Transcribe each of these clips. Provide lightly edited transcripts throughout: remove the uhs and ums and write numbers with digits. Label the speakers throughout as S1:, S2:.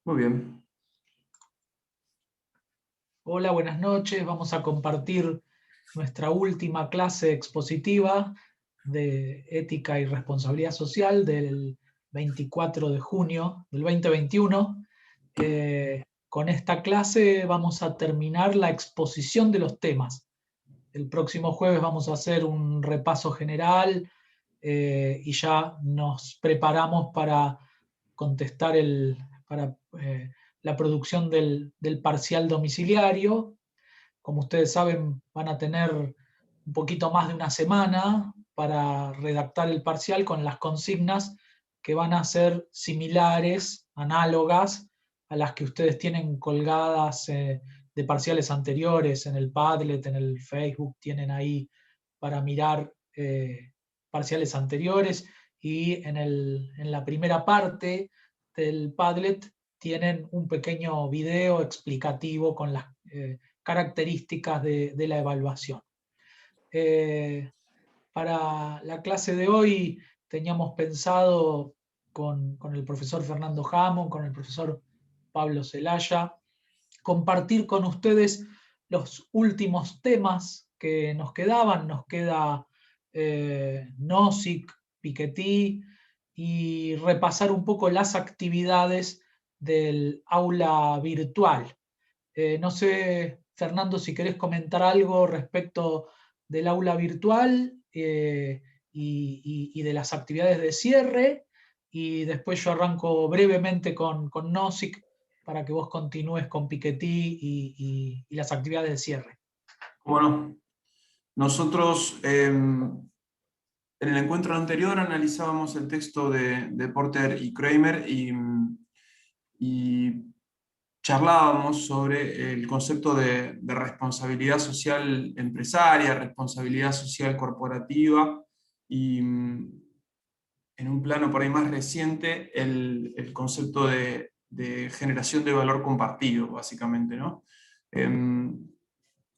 S1: Muy bien.
S2: Hola, buenas noches. Vamos a compartir nuestra última clase expositiva de ética y responsabilidad social del 24 de junio del 2021. Con esta clase vamos a terminar la exposición de los temas. El próximo jueves vamos a hacer un repaso general y ya nos preparamos para contestar la producción del parcial domiciliario. Como ustedes saben, van a tener un poquito más de una semana para redactar el parcial con las consignas que van a ser similares, análogas a las que ustedes tienen colgadas de parciales anteriores en el Padlet, en el Facebook, tienen ahí para mirar parciales anteriores, y en la primera parte del Padlet tienen un pequeño video explicativo con las características de la evaluación. Para la clase de hoy teníamos pensado con el profesor Fernando Hammond, con el profesor Pablo Zelaya, compartir con ustedes los últimos temas que nos quedaban. Nos queda Nozick, Piketty, y repasar un poco las actividades del aula virtual. No sé, Fernando, si querés comentar algo respecto del aula virtual y de las actividades de cierre, y después yo arranco brevemente con Nozick para que vos continúes con Piketty y las actividades de cierre.
S1: Bueno, nosotros en el encuentro anterior analizábamos el texto de Porter y Kramer y charlábamos sobre el concepto de responsabilidad social empresaria, responsabilidad social corporativa y en un plano por ahí más reciente el concepto de generación de valor compartido, básicamente, ¿no?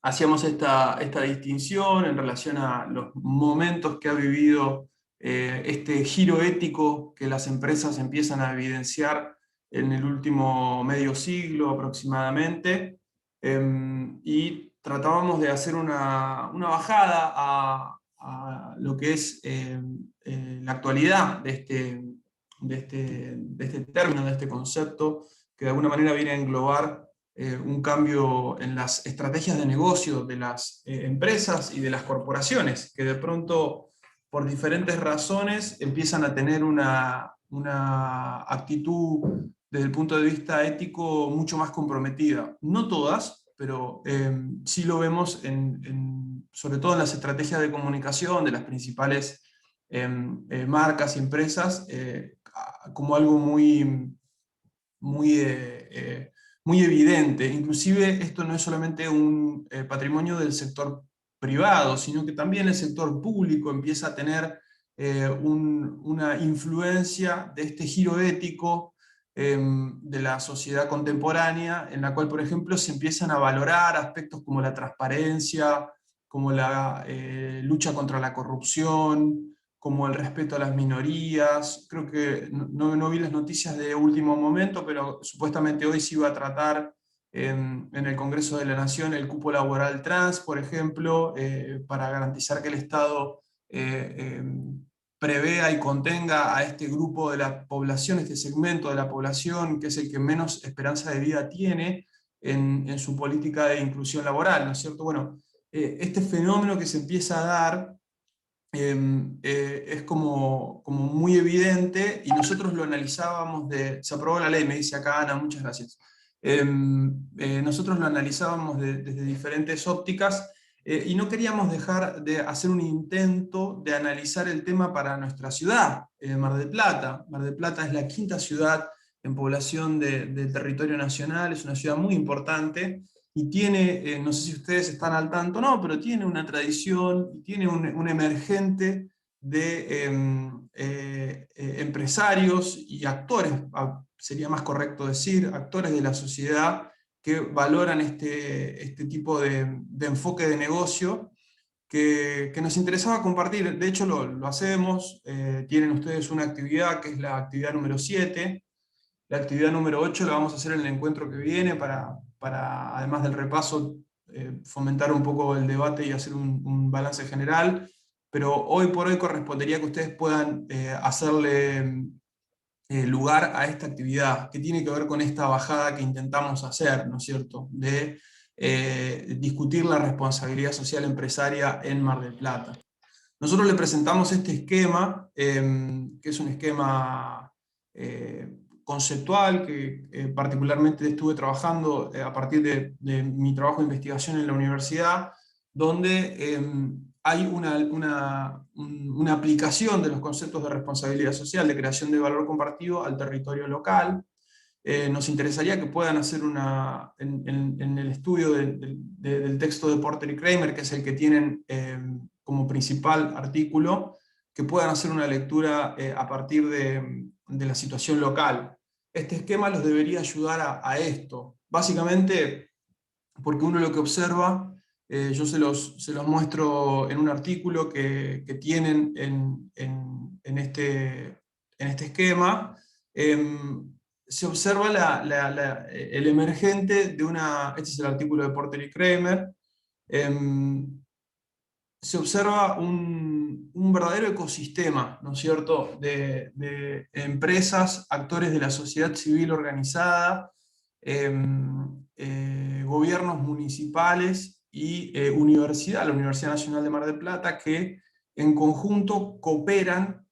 S1: Hacíamos esta distinción en relación a los momentos que ha vivido este giro ético que las empresas empiezan a evidenciar en el último medio siglo aproximadamente, y tratábamos de hacer una bajada a lo que es la actualidad de este término, de este concepto, que de alguna manera viene a englobar un cambio en las estrategias de negocio de las empresas y de las corporaciones, que de pronto, por diferentes razones, empiezan a tener una actitud desde el punto de vista ético mucho más comprometida. No todas, pero sí lo vemos sobre todo en las estrategias de comunicación de las principales marcas y empresas, como algo muy, muy evidente. Inclusive esto no es solamente un patrimonio del sector privado, sino que también el sector público empieza a tener una influencia de este giro ético de la sociedad contemporánea, en la cual, por ejemplo, se empiezan a valorar aspectos como la transparencia, como la lucha contra la corrupción, como el respeto a las minorías. Creo que no vi las noticias de último momento, pero supuestamente hoy se iba a tratar en el Congreso de la Nación el cupo laboral trans, por ejemplo, para garantizar que el Estado prevea y contenga a este grupo de la población, este segmento de la población, que es el que menos esperanza de vida tiene en su política de inclusión laboral, ¿no es cierto? Bueno, este fenómeno que se empieza a dar es como muy evidente, y nosotros lo analizábamos se aprobó la ley, me dice acá Ana, muchas gracias. Nosotros lo analizábamos desde diferentes ópticas, y no queríamos dejar de hacer un intento de analizar el tema para nuestra ciudad, Mar del Plata. Mar del Plata es la quinta ciudad en población del territorio nacional, es una ciudad muy importante, y tiene, no sé si ustedes están al tanto o no, pero tiene una tradición, tiene un emergente de empresarios y actores, sería más correcto decir, actores de la sociedad que valoran este tipo de enfoque de negocio que nos interesaba compartir. De hecho lo hacemos, tienen ustedes una actividad que es la actividad número 7, La actividad número 8 la vamos a hacer en el encuentro que viene para además del repaso, fomentar un poco el debate y hacer un balance general, pero hoy por hoy correspondería que ustedes puedan hacerle lugar a esta actividad, que tiene que ver con esta bajada que intentamos hacer, ¿no es cierto?, de discutir la responsabilidad social empresaria en Mar del Plata. Nosotros le presentamos este esquema, que es un esquema conceptual, que particularmente estuve trabajando a partir de mi trabajo de investigación en la universidad, donde hay una aplicación de los conceptos de responsabilidad social, de creación de valor compartido al territorio local. Nos interesaría que puedan hacer en el estudio del texto de Porter y Kramer, que es el que tienen como principal artículo, que puedan hacer una lectura a partir de la situación local. Este esquema los debería ayudar a esto. Básicamente, porque uno lo que observa, yo se los muestro en un artículo que tienen en este esquema. Se observa el emergente de una, este es el artículo de Porter y Kramer, se observa un verdadero ecosistema, ¿no es cierto?, de empresas, actores de la sociedad civil organizada, gobiernos municipales y universidad, la Universidad Nacional de Mar del Plata, que en conjunto cooperan.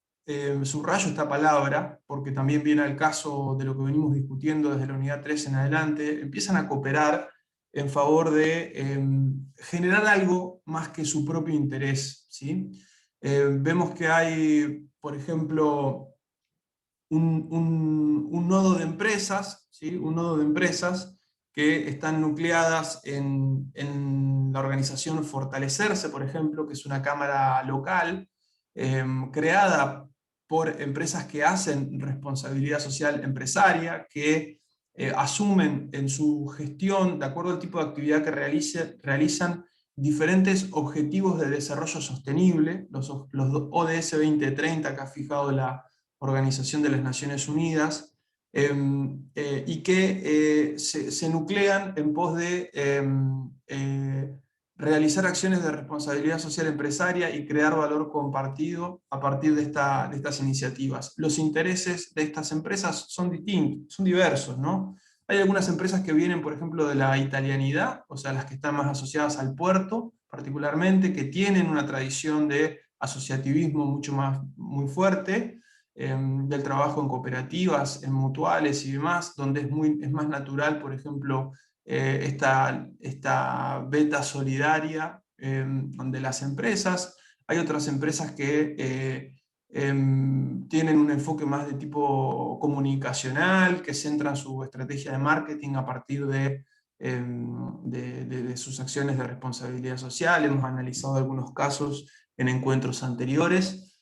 S1: Subrayo esta palabra, porque también viene al caso de lo que venimos discutiendo desde la unidad 3 en adelante, empiezan a cooperar en favor de generar algo más que su propio interés, ¿sí? Vemos que hay, por ejemplo, un nodo de empresas, ¿sí? Un nodo de empresas que están nucleadas en la organización Fortalecerse, por ejemplo, que es una cámara local creada por empresas que hacen responsabilidad social empresaria, que asumen en su gestión, de acuerdo al tipo de actividad que realizan, diferentes objetivos de desarrollo sostenible, los ODS 2030 que ha fijado la Organización de las Naciones Unidas, y que se nuclean en pos de realizar acciones de responsabilidad social empresaria y crear valor compartido a partir de estas iniciativas. Los intereses de estas empresas son distintos, son diversos, ¿no? Hay algunas empresas que vienen, por ejemplo, de la italianidad, o sea, las que están más asociadas al puerto, particularmente, que tienen una tradición de asociativismo muy fuerte, del trabajo en cooperativas, en mutuales y demás, donde es más natural, por ejemplo, esta beta solidaria de las empresas. Hay otras empresas que tienen un enfoque más de tipo comunicacional, que centran su estrategia de marketing a partir de sus acciones de responsabilidad social. Hemos analizado algunos casos en encuentros anteriores.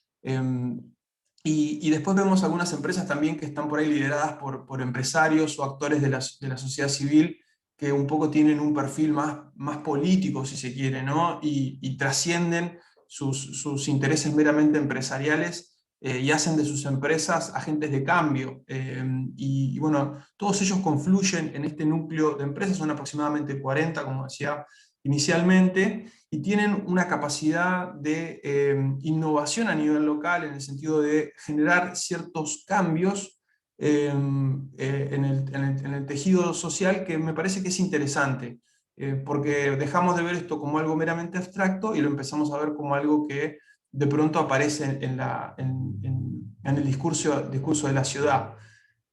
S1: Y después vemos algunas empresas también que están por ahí lideradas por empresarios o actores de la sociedad civil, que un poco tienen un perfil más político, si se quiere, ¿no? Y trascienden sus intereses meramente empresariales y hacen de sus empresas agentes de cambio. Y bueno, todos ellos confluyen en este núcleo de empresas, son aproximadamente 40, como decía inicialmente, y tienen una capacidad de innovación a nivel local, en el sentido de generar ciertos cambios en el tejido social, que me parece que es interesante, porque dejamos de ver esto como algo meramente abstracto y lo empezamos a ver como algo que de pronto aparece en el discurso de la ciudad.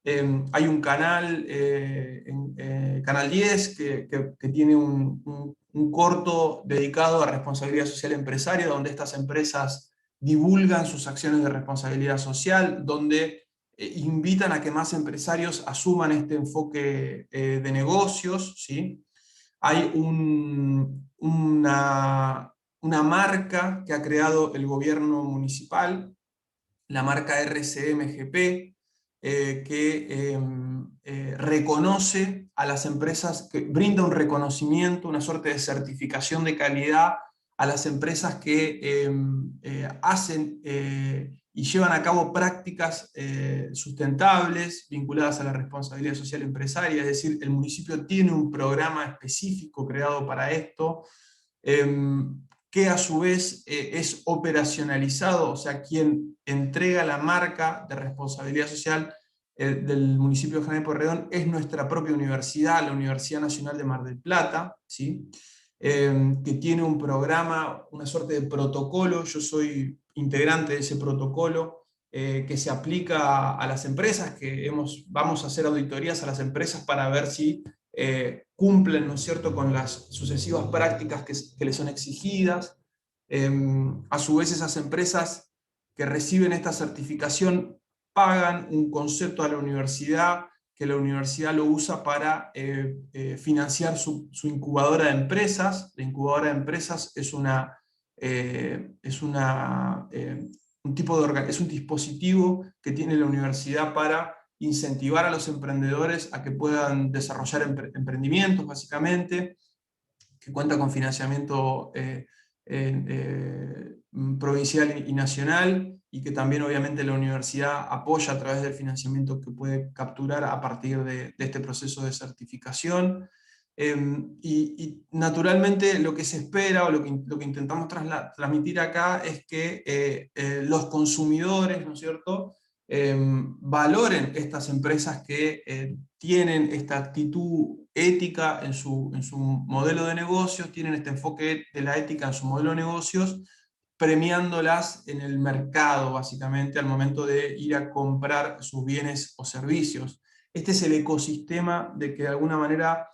S1: Hay un canal, Canal 10, que tiene un corto dedicado a responsabilidad social empresaria, donde estas empresas divulgan sus acciones de responsabilidad social, donde invitan a que más empresarios asuman este enfoque de negocios, ¿sí? Hay una marca que ha creado el gobierno municipal, la marca RCMGP, que reconoce a las empresas, que brinda un reconocimiento, una suerte de certificación de calidad a las empresas que hacen y llevan a cabo prácticas sustentables vinculadas a la responsabilidad social empresaria, es decir, el municipio tiene un programa específico creado para esto, que a su vez es operacionalizado, o sea, quien entrega la marca de responsabilidad social del municipio de General Pueyrredón es nuestra propia universidad, la Universidad Nacional de Mar del Plata, ¿sí? Que tiene un programa, una suerte de protocolo, yo soy integrante de ese protocolo, que se aplica a las empresas, vamos a hacer auditorías a las empresas para ver si cumplen, ¿no es cierto?, con las sucesivas prácticas que les son exigidas. A su vez, esas empresas que reciben esta certificación pagan un concepto a la universidad, que la universidad lo usa para financiar su incubadora de empresas. La incubadora de empresas es un dispositivo que tiene la universidad para incentivar a los emprendedores a que puedan desarrollar emprendimientos, básicamente, que cuenta con financiamiento provincial y nacional, y que también obviamente la universidad apoya a través del financiamiento que puede capturar a partir de este proceso de certificación. Y naturalmente lo que se espera, o lo que intentamos transmitir acá, es que los consumidores, ¿no es cierto?, valoren estas empresas que tienen esta actitud ética en su modelo de negocios, tienen este enfoque de la ética en su modelo de negocios, premiándolas en el mercado, básicamente, al momento de ir a comprar sus bienes o servicios. Este es el ecosistema de que de alguna manera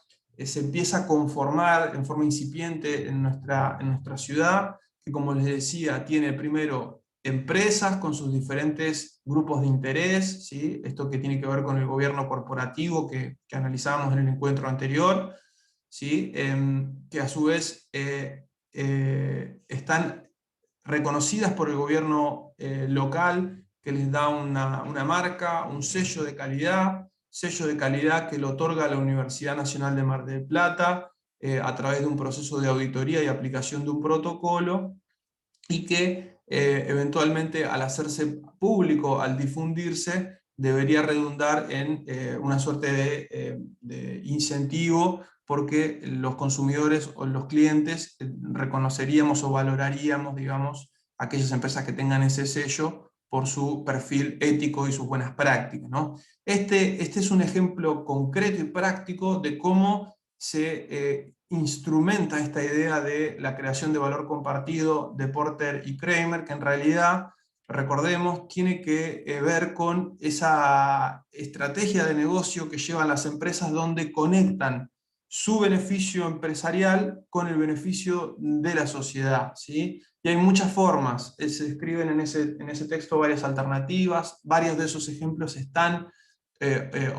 S1: se empieza a conformar en forma incipiente en nuestra ciudad, que, como les decía, tiene primero empresas con sus diferentes grupos de interés, ¿sí? Esto que tiene que ver con el gobierno corporativo que analizábamos en el encuentro anterior, ¿sí? Que a su vez están reconocidas por el gobierno local, que les da una marca, un sello de calidad que lo otorga la Universidad Nacional de Mar del Plata a través de un proceso de auditoría y aplicación de un protocolo, y que eventualmente, al hacerse público, al difundirse, debería redundar en una suerte de incentivo, porque los consumidores o los clientes reconoceríamos o valoraríamos, digamos, aquellas empresas que tengan ese sello por su perfil ético y sus buenas prácticas, ¿no? Este es un ejemplo concreto y práctico de cómo se instrumenta esta idea de la creación de valor compartido de Porter y Kramer, que en realidad, recordemos, tiene que ver con esa estrategia de negocio que llevan las empresas, donde conectan su beneficio empresarial con el beneficio de la sociedad, ¿sí? Y hay muchas formas, se describen en ese texto varias alternativas, varios de esos ejemplos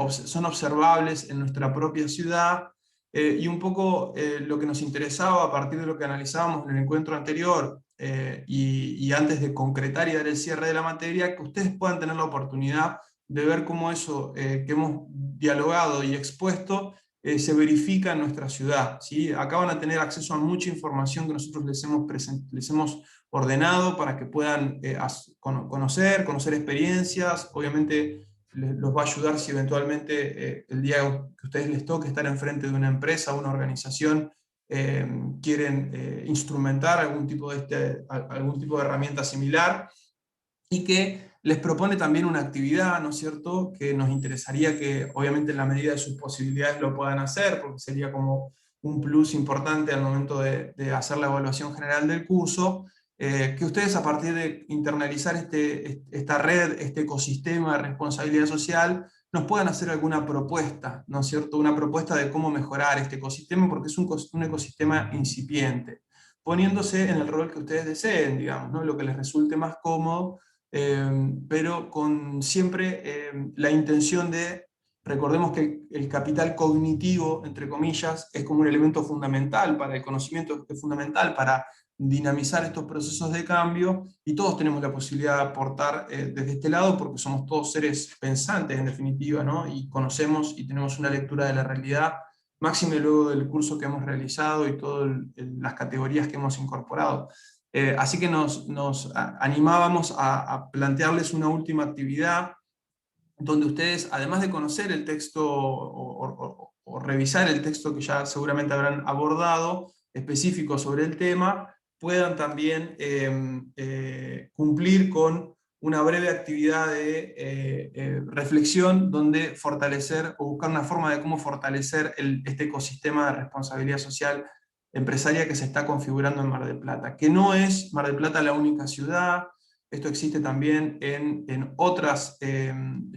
S1: son observables en nuestra propia ciudad. Y un poco lo que nos interesaba a partir de lo que analizábamos en el encuentro anterior, y antes de concretar y dar el cierre de la materia, que ustedes puedan tener la oportunidad de ver cómo eso que hemos dialogado y expuesto se verifica en nuestra ciudad, ¿sí? Acá van a tener acceso a mucha información que nosotros les hemos ordenado para que puedan conocer experiencias. Obviamente los va a ayudar si eventualmente el día que a ustedes les toque estar enfrente de una empresa o una organización, quieren instrumentar algún tipo de herramienta similar, y que les propone también una actividad, ¿no es cierto?, que nos interesaría que, obviamente, en la medida de sus posibilidades lo puedan hacer, porque sería como un plus importante al momento de hacer la evaluación general del curso, que ustedes, a partir de internalizar esta red, este ecosistema de responsabilidad social, nos puedan hacer alguna propuesta, ¿no es cierto?, una propuesta de cómo mejorar este ecosistema, porque es un ecosistema incipiente, poniéndose en el rol que ustedes deseen, digamos, ¿no?, lo que les resulte más cómodo, pero con siempre la intención de, recordemos que el capital cognitivo, entre comillas, es como un elemento fundamental para el conocimiento, es fundamental para dinamizar estos procesos de cambio, y todos tenemos la posibilidad de aportar desde este lado, porque somos todos seres pensantes en definitiva, ¿no? Y conocemos y tenemos una lectura de la realidad, máxime luego del curso que hemos realizado y todas las categorías que hemos incorporado. Así que nos animábamos a plantearles una última actividad donde ustedes, además de conocer el texto o revisar el texto que ya seguramente habrán abordado, específico sobre el tema, puedan también cumplir con una breve actividad de reflexión donde fortalecer o buscar una forma de cómo fortalecer este ecosistema de responsabilidad social empresaria que se está configurando en Mar del Plata, que no es Mar del Plata la única ciudad. Esto existe también en otras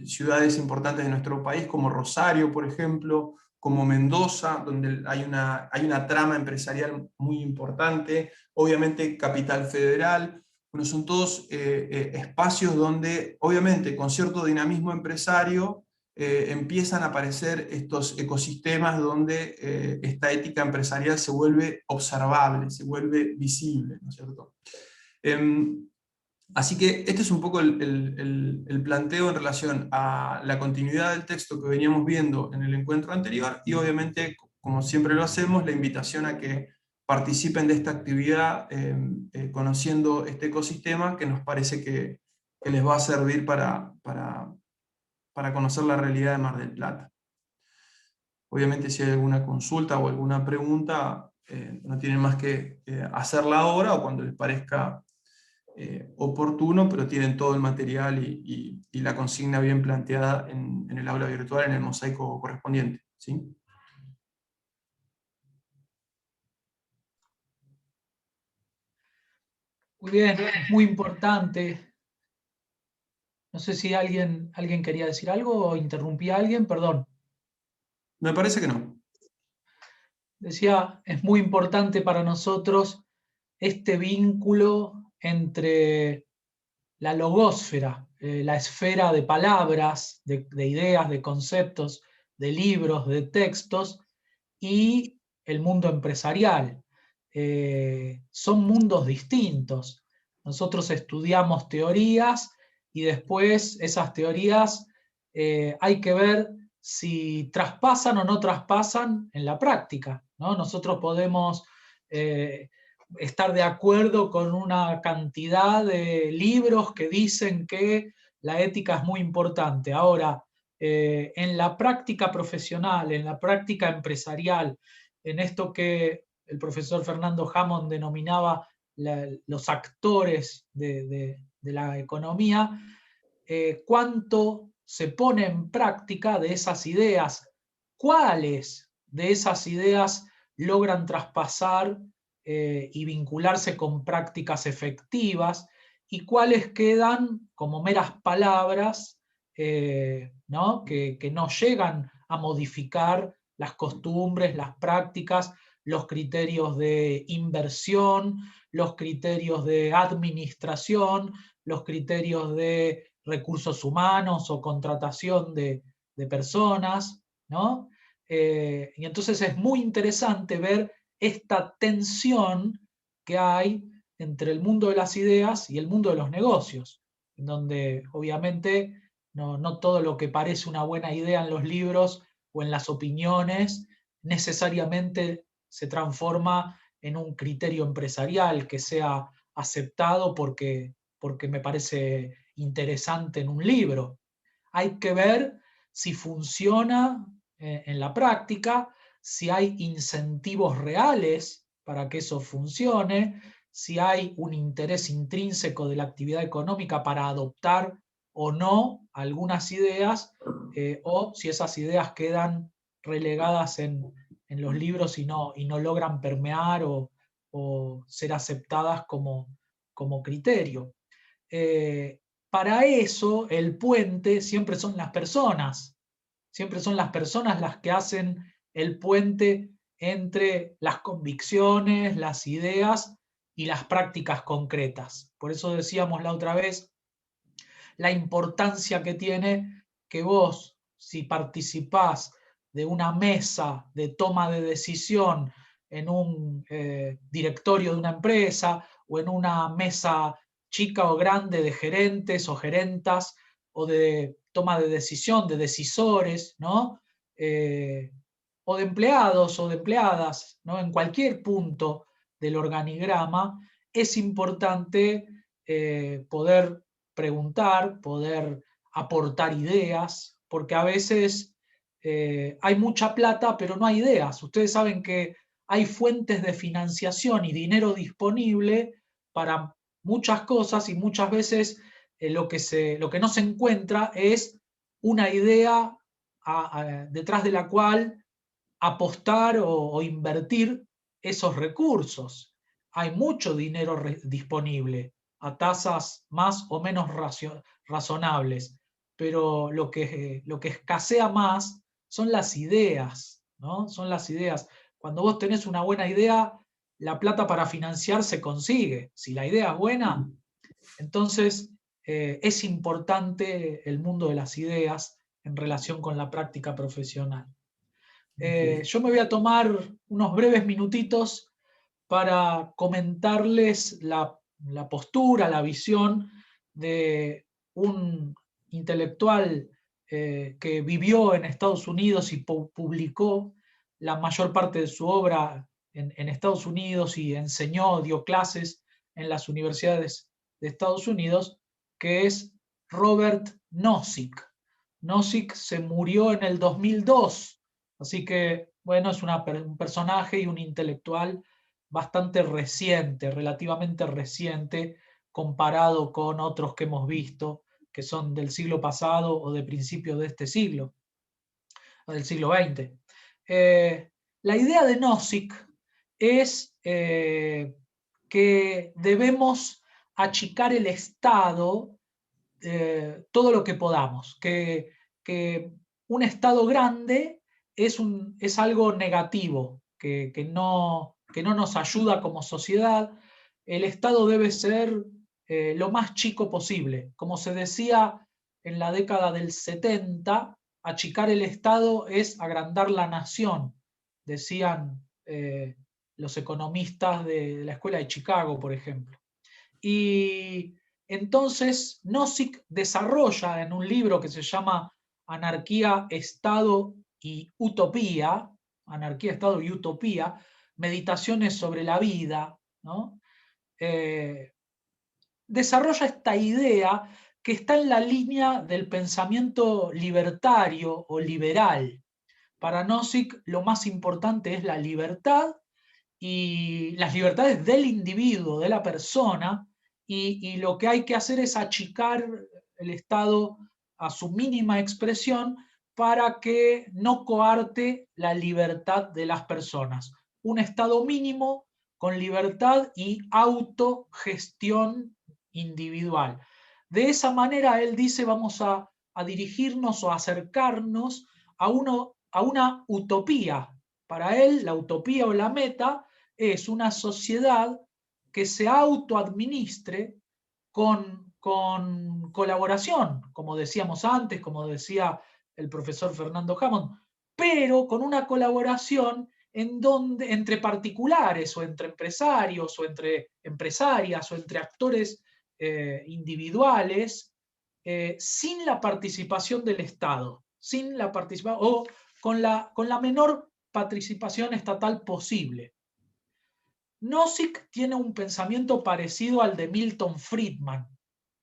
S1: ciudades importantes de nuestro país, como Rosario, por ejemplo, como Mendoza, donde hay una trama empresarial muy importante, obviamente Capital Federal. Bueno, son todos espacios donde, obviamente, con cierto dinamismo empresario, empiezan a aparecer estos ecosistemas donde esta ética empresarial se vuelve observable, se vuelve visible, ¿no es cierto? Así que este es un poco el planteo en relación a la continuidad del texto que veníamos viendo en el encuentro anterior, y obviamente, como siempre lo hacemos, la invitación a que participen de esta actividad conociendo este ecosistema que nos parece que les va a servir para conocer la realidad de Mar del Plata. Obviamente, si hay alguna consulta o alguna pregunta, no tienen más que hacerla ahora o cuando les parezca oportuno, pero tienen todo el material y la consigna bien planteada en el aula virtual, en el mosaico correspondiente, ¿sí?
S2: Muy bien, es muy importante. No sé si alguien quería decir algo o interrumpí a alguien, perdón.
S1: Me parece que no.
S2: Decía, es muy importante para nosotros este vínculo entre la logósfera, la esfera de palabras, de ideas, de conceptos, de libros, de textos, y el mundo empresarial. Son mundos distintos. Nosotros estudiamos teorías y después esas teorías hay que ver si traspasan o no traspasan en la práctica, ¿no? Nosotros podemos estar de acuerdo con una cantidad de libros que dicen que la ética es muy importante. Ahora, en la práctica profesional, en la práctica empresarial, en esto que el profesor Fernando Hammond denominaba los actores de la economía, cuánto se pone en práctica de esas ideas, cuáles de esas ideas logran traspasar y vincularse con prácticas efectivas, y cuáles quedan como meras palabras, ¿no? Que no llegan a modificar las costumbres, las prácticas, los criterios de inversión, los criterios de administración, los criterios de recursos humanos o contratación de personas, ¿no? Y entonces es muy interesante ver esta tensión que hay entre el mundo de las ideas y el mundo de los negocios, en donde obviamente no todo lo que parece una buena idea en los libros o en las opiniones necesariamente se transforma en un criterio empresarial que sea aceptado porque me parece interesante en un libro. Hay que ver si funciona en la práctica, si hay incentivos reales para que eso funcione, si hay un interés intrínseco de la actividad económica para adoptar o no algunas ideas, o si esas ideas quedan relegadas en los libros y no logran permear o ser aceptadas como criterio. Eh, para eso el puente siempre son las personas, siempre son las personas las que hacen el puente entre las convicciones, las ideas y las prácticas concretas. Por eso decíamos la otra vez la importancia que tiene que vos, si participás de una mesa de toma de decisión en un directorio de una empresa o en una mesa chica o grande de gerentes o gerentas o de toma de decisión, de decisores, ¿no? O de empleados o de empleadas, ¿no? En cualquier punto del organigrama, es importante poder preguntar, poder aportar ideas, porque a veces hay mucha plata, pero no hay ideas. Ustedes saben que hay fuentes de financiación y dinero disponible para muchas cosas y muchas veces lo que no se encuentra es una idea detrás de la cual apostar o invertir esos recursos. Hay mucho dinero disponible a tasas más o menos razonables, pero lo que escasea más son las ideas, ¿no? Son las ideas. Cuando vos tenés una buena idea, la plata para financiar se consigue. Si la idea es buena, entonces es importante el mundo de las ideas en relación con la práctica profesional. Yo me voy a tomar unos breves minutitos para comentarles la postura, la visión de un intelectual que vivió en Estados Unidos y publicó la mayor parte de su obra en Estados Unidos y enseñó, dio clases en las universidades de Estados Unidos, que es Robert Nozick. Nozick se murió en el 2002, así que, bueno, es un personaje y un intelectual bastante reciente, relativamente reciente, comparado con otros que hemos visto, que son del siglo pasado o de principios de este siglo, o del siglo XX. La idea de Nozick es que debemos achicar el Estado todo lo que podamos, que un Estado grande es algo negativo, que no nos ayuda como sociedad. El Estado debe ser lo más chico posible. Como se decía en la década del 70, achicar el Estado es agrandar la nación, decían los economistas de la Escuela de Chicago, por ejemplo. Y entonces Nozick desarrolla en un libro que se llama Anarquía, Estado y Utopía, Anarquía, Estado y Utopía, meditaciones sobre la vida, ¿no? Desarrolla esta idea que está en la línea del pensamiento libertario o liberal. Para Nozick lo más importante es la libertad y las libertades del individuo, de la persona, y lo que hay que hacer es achicar el Estado a su mínima expresión para que no coarte la libertad de las personas. Un Estado mínimo con libertad y autogestión individual. De esa manera, él dice, vamos a dirigirnos o acercarnos a una utopía. Para él, la utopía o la meta es una sociedad que se autoadministre con colaboración, como decíamos antes, como decía el profesor Fernando Hammond, pero con una colaboración entre particulares o entre empresarios o entre empresarias o entre actores individuales, sin la participación del Estado, sin la participación o con la menor participación estatal posible. Nozick tiene un pensamiento parecido al de Milton Friedman,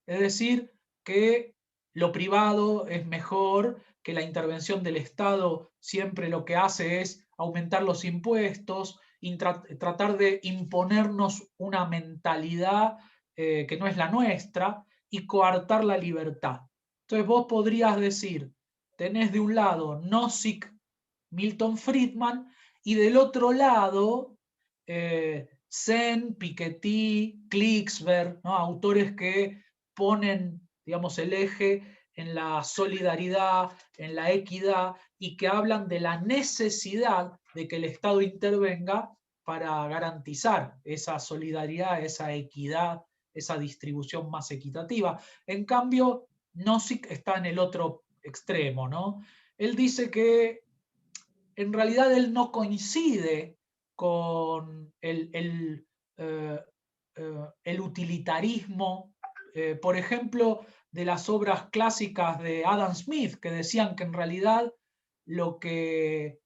S2: es decir, que lo privado es mejor, que la intervención del Estado siempre lo que hace es aumentar los impuestos, tratar de imponernos una mentalidad que no es la nuestra y coartar la libertad. Entonces vos podrías decir, tenés de un lado Nozick, Milton Friedman, y del otro lado Sen, Piketty, Klicksberg, ¿no? Autores que ponen, digamos, el eje en la solidaridad, en la equidad, y que hablan de la necesidad de que el Estado intervenga para garantizar esa solidaridad, esa equidad, esa distribución más equitativa. En cambio, Nozick está en el otro extremo, ¿no? Él dice que en realidad él no coincide con el utilitarismo, por ejemplo, de las obras clásicas de Adam Smith, que decían que en realidad lo que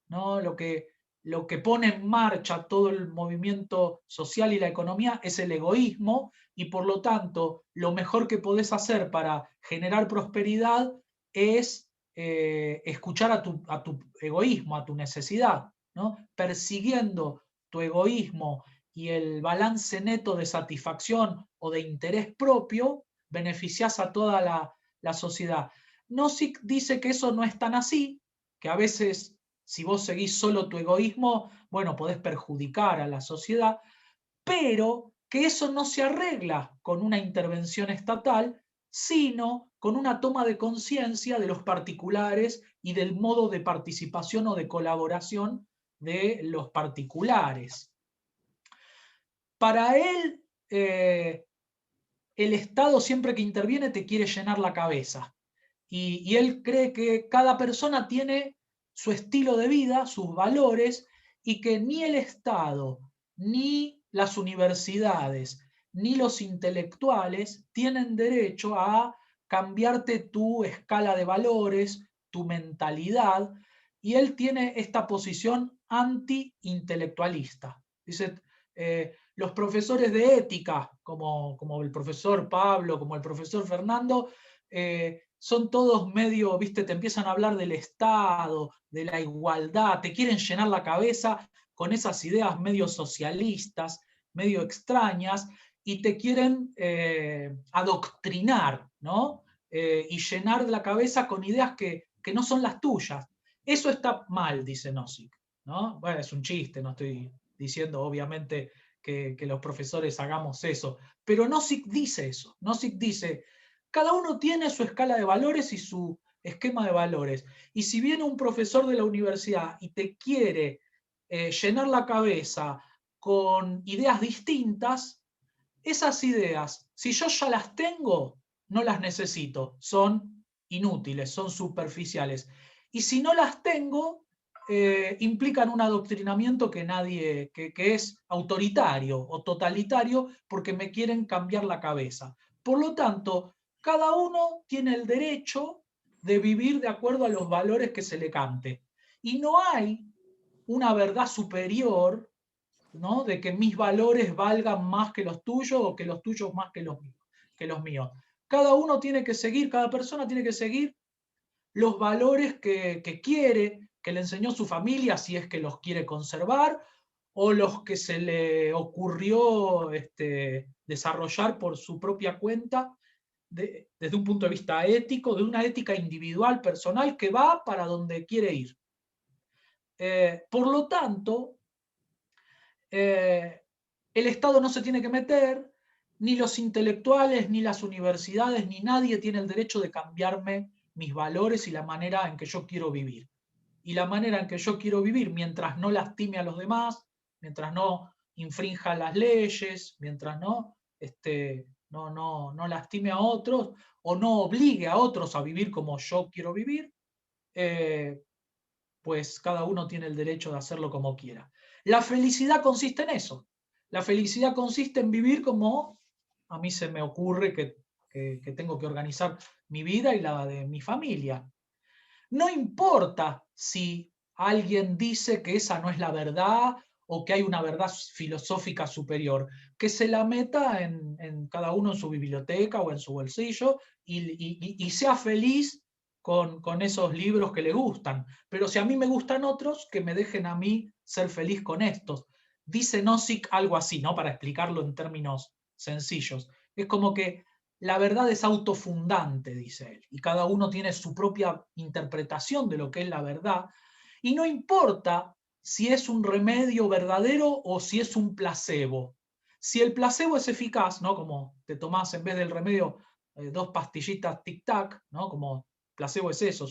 S2: lo que pone en marcha todo el movimiento social y la economía es el egoísmo, y por lo tanto lo mejor que podés hacer para generar prosperidad es escuchar a tu egoísmo, a tu necesidad, ¿no? Persiguiendo tu egoísmo y el balance neto de satisfacción o de interés propio, beneficiás a toda la sociedad. Nozick dice que eso no es tan así, que a veces si vos seguís solo tu egoísmo, bueno, podés perjudicar a la sociedad, pero que eso no se arregla con una intervención estatal, sino con una toma de conciencia de los particulares y del modo de participación o de colaboración de los particulares. Para él, el Estado siempre que interviene te quiere llenar la cabeza. Y él cree que cada persona tiene su estilo de vida, sus valores, y que ni el Estado, ni las universidades, ni los intelectuales tienen derecho a cambiarte tu escala de valores, tu mentalidad, y él tiene esta posición anti-intelectualista. Dice, los profesores de ética, como el profesor Pablo, como el profesor Fernando, son todos medio, viste, te empiezan a hablar del Estado, de la igualdad, te quieren llenar la cabeza con esas ideas medio socialistas, medio extrañas, y te quieren adoctrinar, ¿no? Y llenar la cabeza con ideas que no son las tuyas. Eso está mal, dice Nozick, ¿no? Bueno, es un chiste, no estoy diciendo obviamente que los profesores hagamos eso, pero Nozick dice eso. Nozick dice, cada uno tiene su escala de valores y su esquema de valores. Y si viene un profesor de la universidad y te quiere llenar la cabeza con ideas distintas, esas ideas, si yo ya las tengo, no las necesito, son inútiles, son superficiales. Y si no las tengo, implican un adoctrinamiento que es autoritario o totalitario porque me quieren cambiar la cabeza. Por lo tanto, cada uno tiene el derecho de vivir de acuerdo a los valores que se le cante. Y no hay una verdad superior, ¿no? De que mis valores valgan más que los tuyos o que los tuyos más que los míos. Cada uno tiene que seguir, cada persona tiene que seguir los valores que quiere, que le enseñó su familia, si es que los quiere conservar, o los que se le ocurrió desarrollar por su propia cuenta, desde un punto de vista ético, de una ética individual, personal, que va para donde quiere ir. Por lo tanto, el Estado no se tiene que meter, ni los intelectuales, ni las universidades, ni nadie tiene el derecho de cambiarme mis valores y la manera en que yo quiero vivir. Y la manera en que yo quiero vivir, mientras no lastime a los demás, mientras no infrinja las leyes, mientras no lastime a otros o no obligue a otros a vivir como yo quiero vivir, pues cada uno tiene el derecho de hacerlo como quiera. La felicidad consiste en eso. La felicidad consiste en vivir como a mí se me ocurre que tengo que organizar mi vida y la de mi familia. No importa si alguien dice que esa no es la verdad o que hay una verdad filosófica superior, que se la meta en cada uno en su biblioteca o en su bolsillo y sea feliz con esos libros que le gustan. Pero si a mí me gustan otros, que me dejen a mí ser feliz con estos. Dice Nozick algo así, ¿no? Para explicarlo en términos sencillos. Es como que la verdad es autofundante, dice él, y cada uno tiene su propia interpretación de lo que es la verdad, y no importa si es un remedio verdadero o si es un placebo. Si el placebo es eficaz, ¿no? Como te tomás en vez del remedio 2 pastillitas tic-tac, ¿no? Como placebo es eso,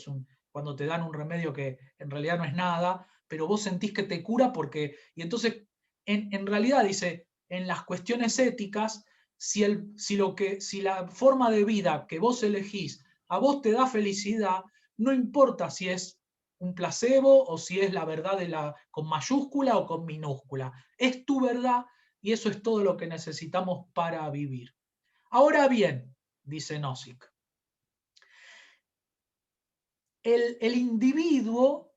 S2: cuando te dan un remedio que en realidad no es nada, pero vos sentís que te cura porque... Y entonces, en realidad, dice, en las cuestiones éticas, si la forma de vida que vos elegís a vos te da felicidad, no importa si es un placebo o si es la verdad con mayúscula o con minúscula. Es tu verdad y eso es todo lo que necesitamos para vivir. Ahora bien, dice Nozick, el individuo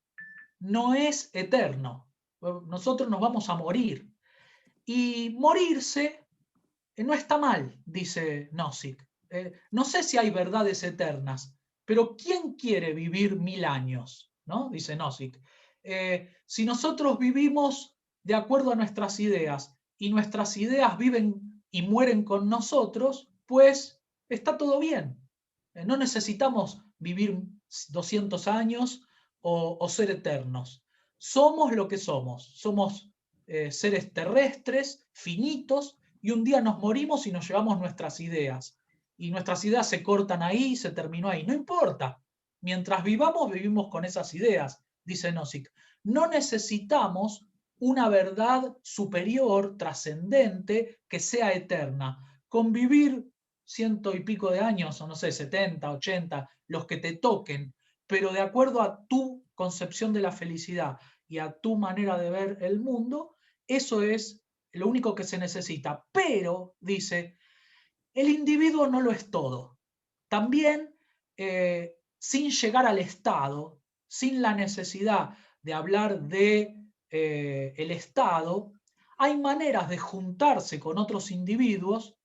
S2: no es eterno. nosotros nos vamos a morir. Y morirse no está mal, dice Nozick. No sé si hay verdades eternas, pero ¿quién quiere vivir 1000 años? ¿No? Dice Nozick. Si nosotros vivimos de acuerdo a nuestras ideas y nuestras ideas viven y mueren con nosotros, pues está todo bien. No necesitamos vivir 200 años o ser eternos. Somos lo que somos. Somos seres terrestres, finitos, y un día nos morimos y nos llevamos nuestras ideas. Y nuestras ideas se cortan ahí, se terminó ahí. No importa. Mientras vivamos, vivimos con esas ideas, dice Nozick. No necesitamos una verdad superior, trascendente, que sea eterna. Convivir 100 y pico de años, o no sé, 70, 80, los que te toquen, pero de acuerdo a tu concepción de la felicidad y a tu manera de ver el mundo, eso es lo único que se necesita. Pero, dice, el individuo no lo es todo. También, sin llegar al Estado, sin la necesidad de hablar de el Estado, hay maneras de juntarse con otros individuos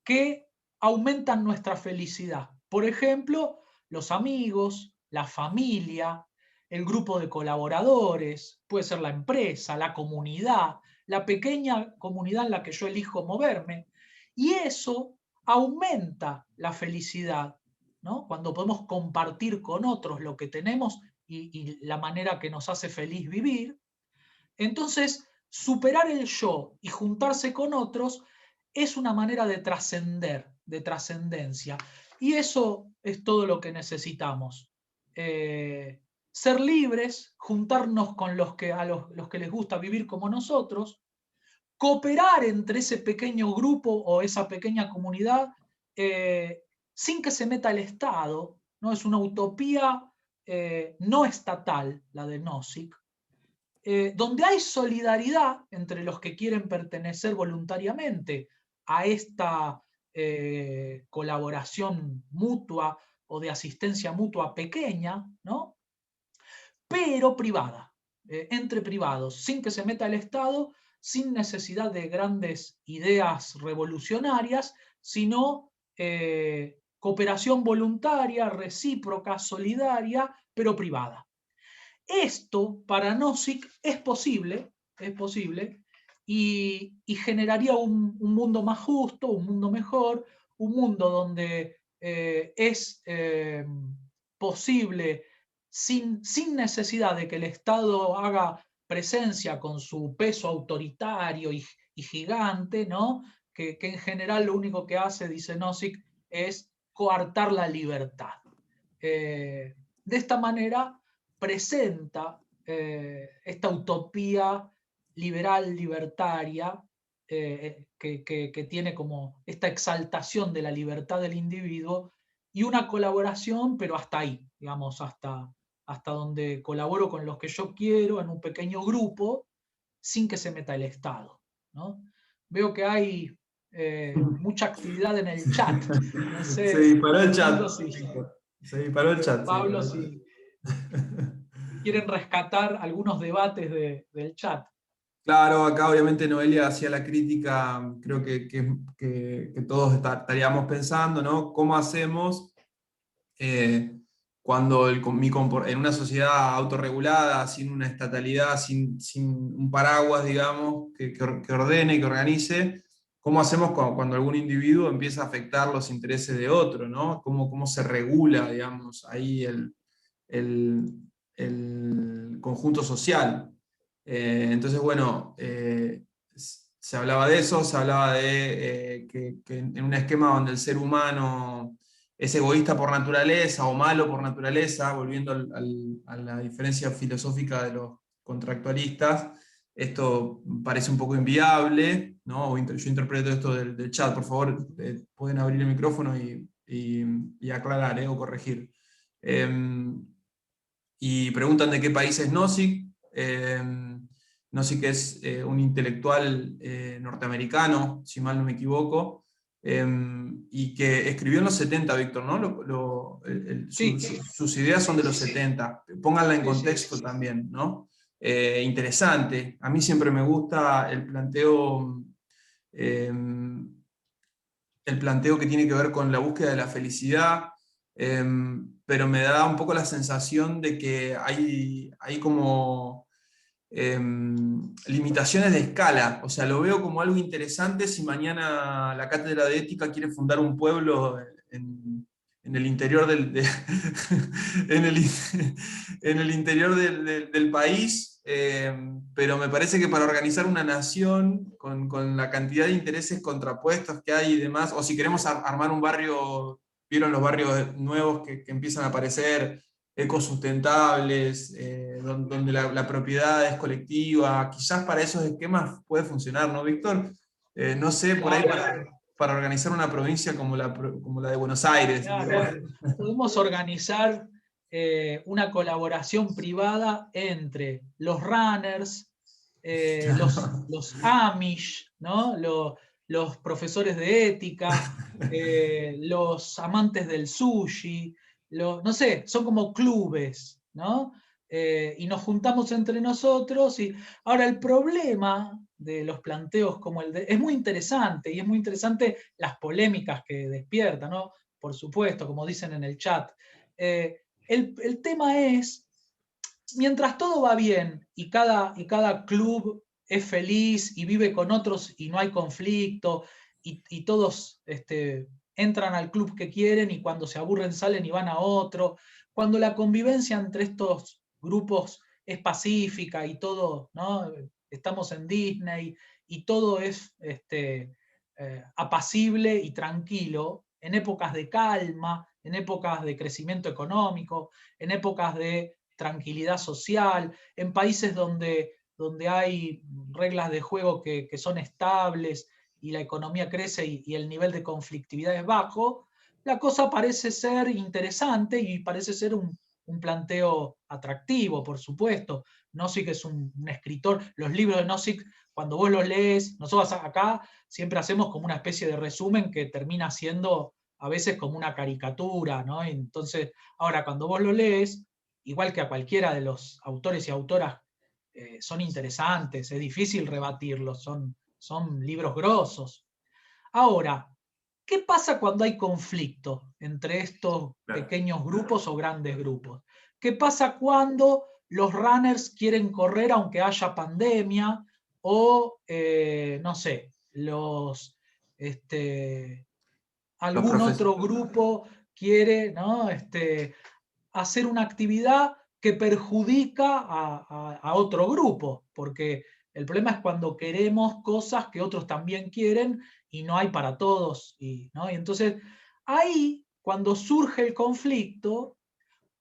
S2: que aumentan nuestra felicidad. Por ejemplo, los amigos, la familia, el grupo de colaboradores, puede ser la empresa, la comunidad, la pequeña comunidad en la que yo elijo moverme. Y eso aumenta la felicidad, ¿no? Cuando podemos compartir con otros lo que tenemos y la manera que nos hace feliz vivir. Entonces, superar el yo y juntarse con otros es una manera de trascender, de trascendencia. Y eso es todo lo que necesitamos. Ser libres, juntarnos con los que, los que les gusta vivir como nosotros, cooperar entre ese pequeño grupo o esa pequeña comunidad sin que se meta el Estado, ¿no? Es una utopía no estatal, la de Nozick, donde hay solidaridad entre los que quieren pertenecer voluntariamente a esta colaboración mutua o de asistencia mutua pequeña, ¿no? Pero privada, entre privados, sin que se meta el Estado, sin necesidad de grandes ideas revolucionarias, sino cooperación voluntaria, recíproca, solidaria, pero privada. Esto para Nozick es posible y generaría un mundo más justo, un mundo mejor, un mundo donde es posible, sin necesidad de que el Estado haga presencia con su peso autoritario y gigante, ¿no? Que en general lo único que hace, dice Nozick, es coartar la libertad. De esta manera presenta esta utopía liberal, libertaria, que tiene como esta exaltación de la libertad del individuo y una colaboración, pero hasta ahí, digamos, hasta donde colaboro con los que yo quiero en un pequeño grupo, sin que se meta el Estado, ¿no? Veo que hay mucha actividad en el chat. No
S1: Se
S2: sé,
S1: disparó el chat.
S2: Pablo, si,
S1: Se disparó el chat.
S2: Pablo, si quieren rescatar algunos debates del chat.
S1: Claro, acá obviamente Noelia hacía la crítica, creo que todos estaríamos pensando, ¿no? ¿Cómo hacemos cuando en una sociedad autorregulada, sin una estatalidad, sin un paraguas, digamos, que ordene, que organice, cómo hacemos cuando algún individuo empieza a afectar los intereses de otro, ¿no? ¿Cómo se regula, digamos, ahí el conjunto social? Entonces, bueno, se hablaba de eso, se hablaba de que en un esquema donde el ser humano es egoísta por naturaleza o malo por naturaleza, volviendo a la diferencia filosófica de los contractualistas, esto parece un poco inviable, ¿no? Yo interpreto esto del chat, por favor, pueden abrir el micrófono y aclarar o corregir. Y preguntan de qué país es Nozick. Nozick es un intelectual norteamericano, si mal no me equivoco, y que escribió en los 70, Víctor, ¿no?
S2: Sí.
S1: Sus ideas son de los 70. Pónganla en contexto también, ¿no? interesante. A mí siempre me gusta eh, el planteo que tiene que ver con la búsqueda de la felicidad, pero me da un poco la sensación de que hay como limitaciones de escala. O sea, lo veo como algo interesante si mañana la Cátedra de Ética quiere fundar un pueblo en el interior en el, en el interior del país, pero me parece que para organizar una nación con la cantidad de intereses contrapuestos que hay y demás, o si queremos armar un barrio, vieron los barrios nuevos que empiezan a aparecer, ecosustentables, donde la propiedad es colectiva, quizás para esos esquemas puede funcionar, ¿no, Víctor? No sé, por ahí
S2: Claro,
S1: para organizar una provincia como la de Buenos Aires.
S2: claro. Podemos organizar una colaboración privada entre los runners, los Amish, ¿no? Los profesores de ética, los amantes del sushi, no sé, son como clubes, ¿no? Y nos juntamos entre nosotros. Ahora, el problema de los planteos como es muy interesante, y es muy interesante las polémicas que despierta, ¿no? Por supuesto, como dicen en el chat. El tema es, mientras todo va bien y cada club es feliz y vive con otros y no hay conflicto y todos entran al club que quieren y cuando se aburren salen y van a otro, cuando la convivencia entre estos grupos es pacífica y todo, ¿no? Estamos en Disney y todo es apacible y tranquilo, en épocas de calma, en épocas de crecimiento económico, en épocas de tranquilidad social, en países donde hay reglas de juego que son estables y la economía crece y el nivel de conflictividad es bajo, la cosa parece ser interesante y parece ser un planteo atractivo, por supuesto. Nozick es un escritor, los libros de Nozick, cuando vos los lees, nosotros acá siempre hacemos como una especie de resumen que termina siendo a veces como una caricatura, ¿no? Entonces, ahora cuando vos lo lees, igual que a cualquiera de los autores y autoras, son interesantes, es difícil rebatirlos, son libros grosos. Ahora, ¿qué pasa cuando hay conflicto entre estos
S1: Claro.
S2: pequeños grupos o grandes grupos? ¿Qué pasa cuando los runners quieren correr aunque haya pandemia? O, no sé,
S1: Los
S2: algún
S1: profes-
S2: otro grupo quiere, ¿no? Hacer una actividad que perjudica a otro grupo, porque el problema es cuando queremos cosas que otros también quieren y no hay para todos. ¿No? Y entonces ahí, cuando surge el conflicto,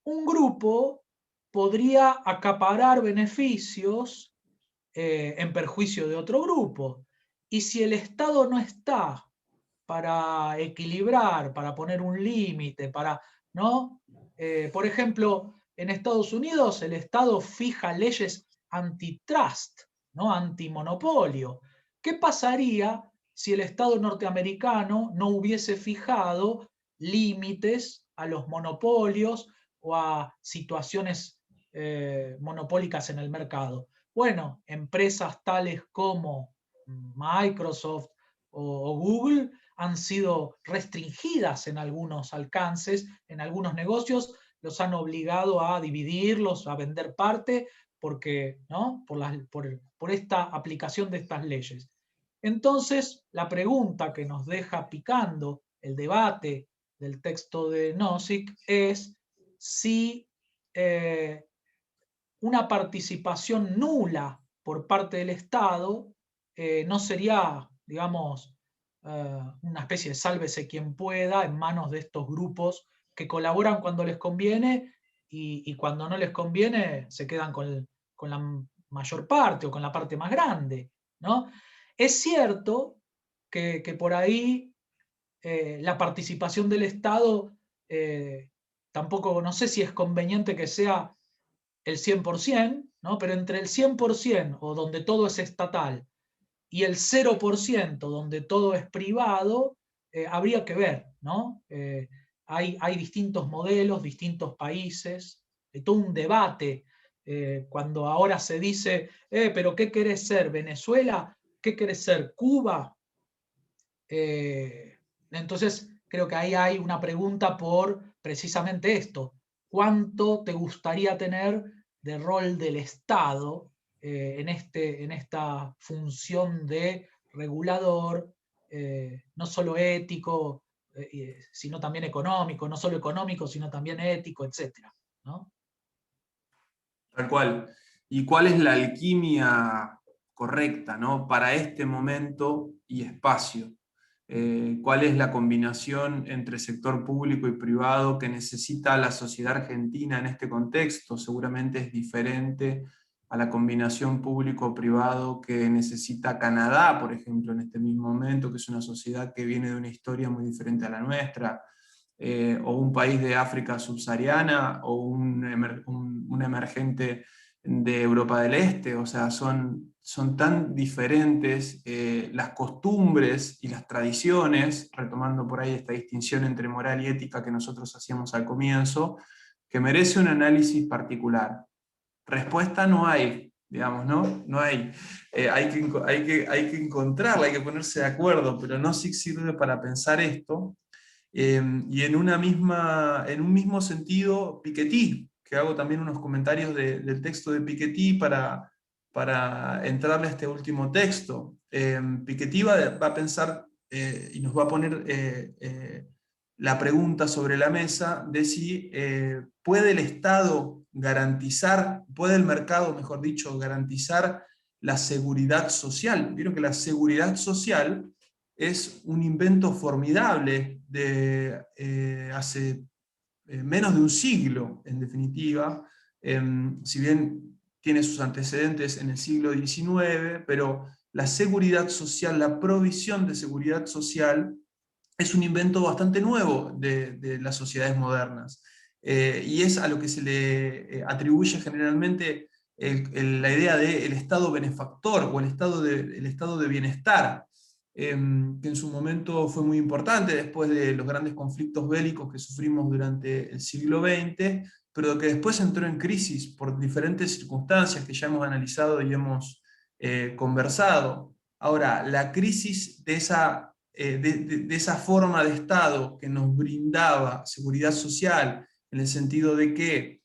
S2: un grupo podría acaparar beneficios en perjuicio de otro grupo. Y si el Estado no está para equilibrar, para poner un límite, ¿no? Por ejemplo, en Estados Unidos el Estado fija leyes antitrust, ¿no? Antimonopolio. ¿Qué pasaría si el Estado norteamericano no hubiese fijado límites a los monopolios o a situaciones monopólicas en el mercado? Bueno, empresas tales como Microsoft o Google han sido restringidas en algunos alcances, en algunos negocios, los han obligado a dividirlos, a vender parte, porque, ¿no? por esta aplicación de estas leyes. Entonces, la pregunta que nos deja picando el debate del texto de Nozick es si una participación nula por parte del Estado no sería, digamos, una especie de sálvese quien pueda en manos de estos grupos que colaboran cuando les conviene y cuando no les conviene se quedan con la mayor parte o con la parte más grande, ¿no? Es cierto que por ahí la participación del Estado tampoco, no sé si es conveniente que sea el 100%, ¿no? Pero entre el 100% o donde todo es estatal y el 0% donde todo es privado, habría que ver, ¿no? Hay distintos modelos, distintos países, todo un debate cuando ahora se dice, pero ¿qué querés ser? ¿Venezuela? ¿Qué querés ser? ¿Cuba? Entonces, creo que ahí hay una pregunta por precisamente esto. ¿Cuánto te gustaría tener de rol del Estado en esta función de regulador, no solo ético, sino también económico, no solo económico, sino también ético, etcétera, ¿no?
S1: Tal cual. ¿Y cuál es la alquimia correcta, ¿no?, para este momento y espacio? ¿Cuál es la combinación entre sector público y privado que necesita la sociedad argentina en este contexto? Seguramente es diferente a la combinación público-privado que necesita Canadá, por ejemplo, en este mismo momento, que es una sociedad que viene de una historia muy diferente a la nuestra. O un país de África subsahariana, o un emergente de Europa del Este. O sea, son tan diferentes las costumbres y las tradiciones, retomando por ahí esta distinción entre moral y ética que nosotros hacíamos al comienzo, que merece un análisis particular. Respuesta no hay, digamos, ¿no? No hay. Hay que encontrarla, hay que ponerse de acuerdo, pero no sirve para pensar esto. Y en un mismo sentido, Piketty, que hago también unos comentarios del texto de Piketty para entrarle a este último texto. Piketty va a pensar y nos va a poner la pregunta sobre la mesa de si puede el Estado garantizar, puede el mercado, mejor dicho, garantizar la seguridad social. Vieron que la seguridad social es un invento formidable de hace menos de un siglo, en definitiva. Si bien tiene sus antecedentes en el siglo XIX, pero la seguridad social, la provisión de seguridad social, es un invento bastante nuevo de las sociedades modernas. Y es a lo que se le atribuye generalmente la idea del Estado benefactor o el estado de bienestar, que en su momento fue muy importante después de los grandes conflictos bélicos que sufrimos durante el siglo XX, pero que después entró en crisis por diferentes circunstancias que ya hemos analizado y hemos conversado. Ahora, la crisis de esa forma de Estado que nos brindaba seguridad social, en el sentido de que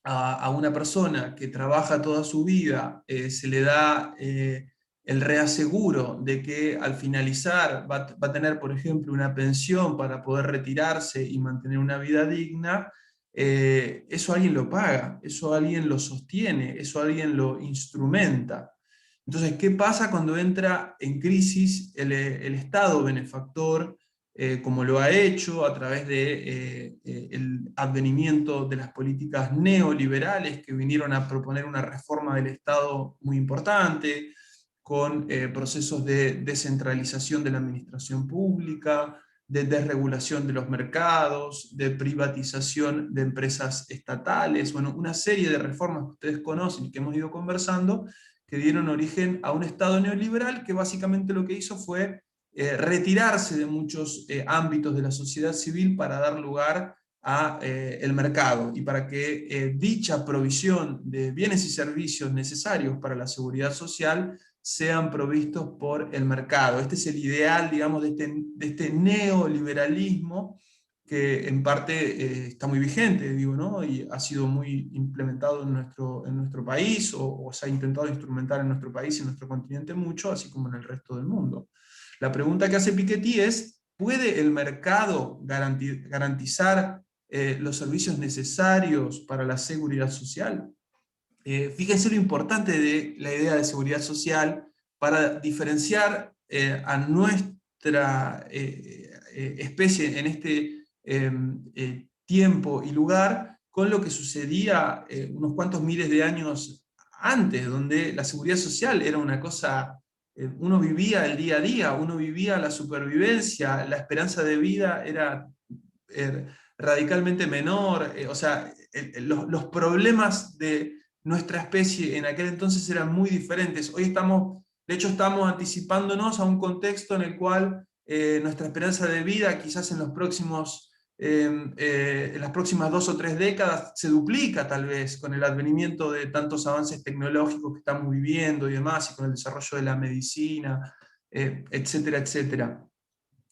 S1: a una persona que trabaja toda su vida se le da el reaseguro de que al finalizar va a tener, por ejemplo, una pensión para poder retirarse y mantener una vida digna. Eso alguien lo paga, eso alguien lo sostiene, eso alguien lo instrumenta. Entonces, ¿qué pasa cuando entra en crisis el Estado benefactor, como lo ha hecho a través del advenimiento de las políticas neoliberales que vinieron a proponer una reforma del Estado muy importante, con procesos de descentralización de la administración pública, de desregulación de los mercados, de privatización de empresas estatales, bueno, una serie de reformas que ustedes conocen y que hemos ido conversando, que dieron origen a un Estado neoliberal que básicamente lo que hizo fue retirarse de muchos ámbitos de la sociedad civil para dar lugar a el mercado, y para que dicha provisión de bienes y servicios necesarios para la seguridad social sean provistos por el mercado. Este es el ideal, digamos, de este neoliberalismo que en parte está muy vigente, digo, ¿no? Y ha sido muy implementado en nuestro país, o se ha intentado instrumentar en nuestro país y en nuestro continente mucho, así como en el resto del mundo. La pregunta que hace Piketty es: ¿puede el mercado garantizar los servicios necesarios para la seguridad social? Fíjense lo importante de la idea de seguridad social para diferenciar a nuestra especie en este tiempo y lugar con lo que sucedía unos cuantos miles de años antes, donde la seguridad social era una cosa, uno vivía el día a día, uno vivía la supervivencia, la esperanza de vida era radicalmente menor, o sea, los problemas de nuestra especie en aquel entonces eran muy diferentes. Hoy de hecho estamos anticipándonos a un contexto en el cual nuestra esperanza de vida quizás en los próximos en las próximas 2 o 3 décadas se duplica tal vez con el advenimiento de tantos avances tecnológicos que estamos viviendo y demás, y con el desarrollo de la medicina, etcétera, etcétera.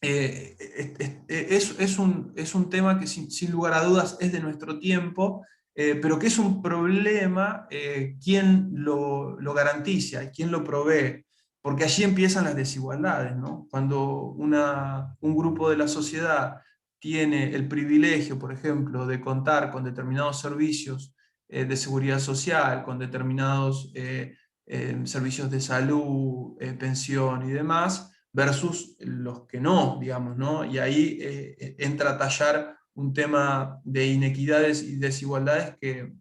S1: Es un tema que sin lugar a dudas es de nuestro tiempo, pero que es un problema quién lo garantiza y quién lo provee, porque allí empiezan las desigualdades, ¿no? Cuando un grupo de la sociedad tiene el privilegio, por ejemplo, de contar con determinados servicios de seguridad social, con determinados servicios de salud, pensión y demás, versus los que no, digamos, ¿no? Y ahí entra a tallar un tema de inequidades y desigualdades que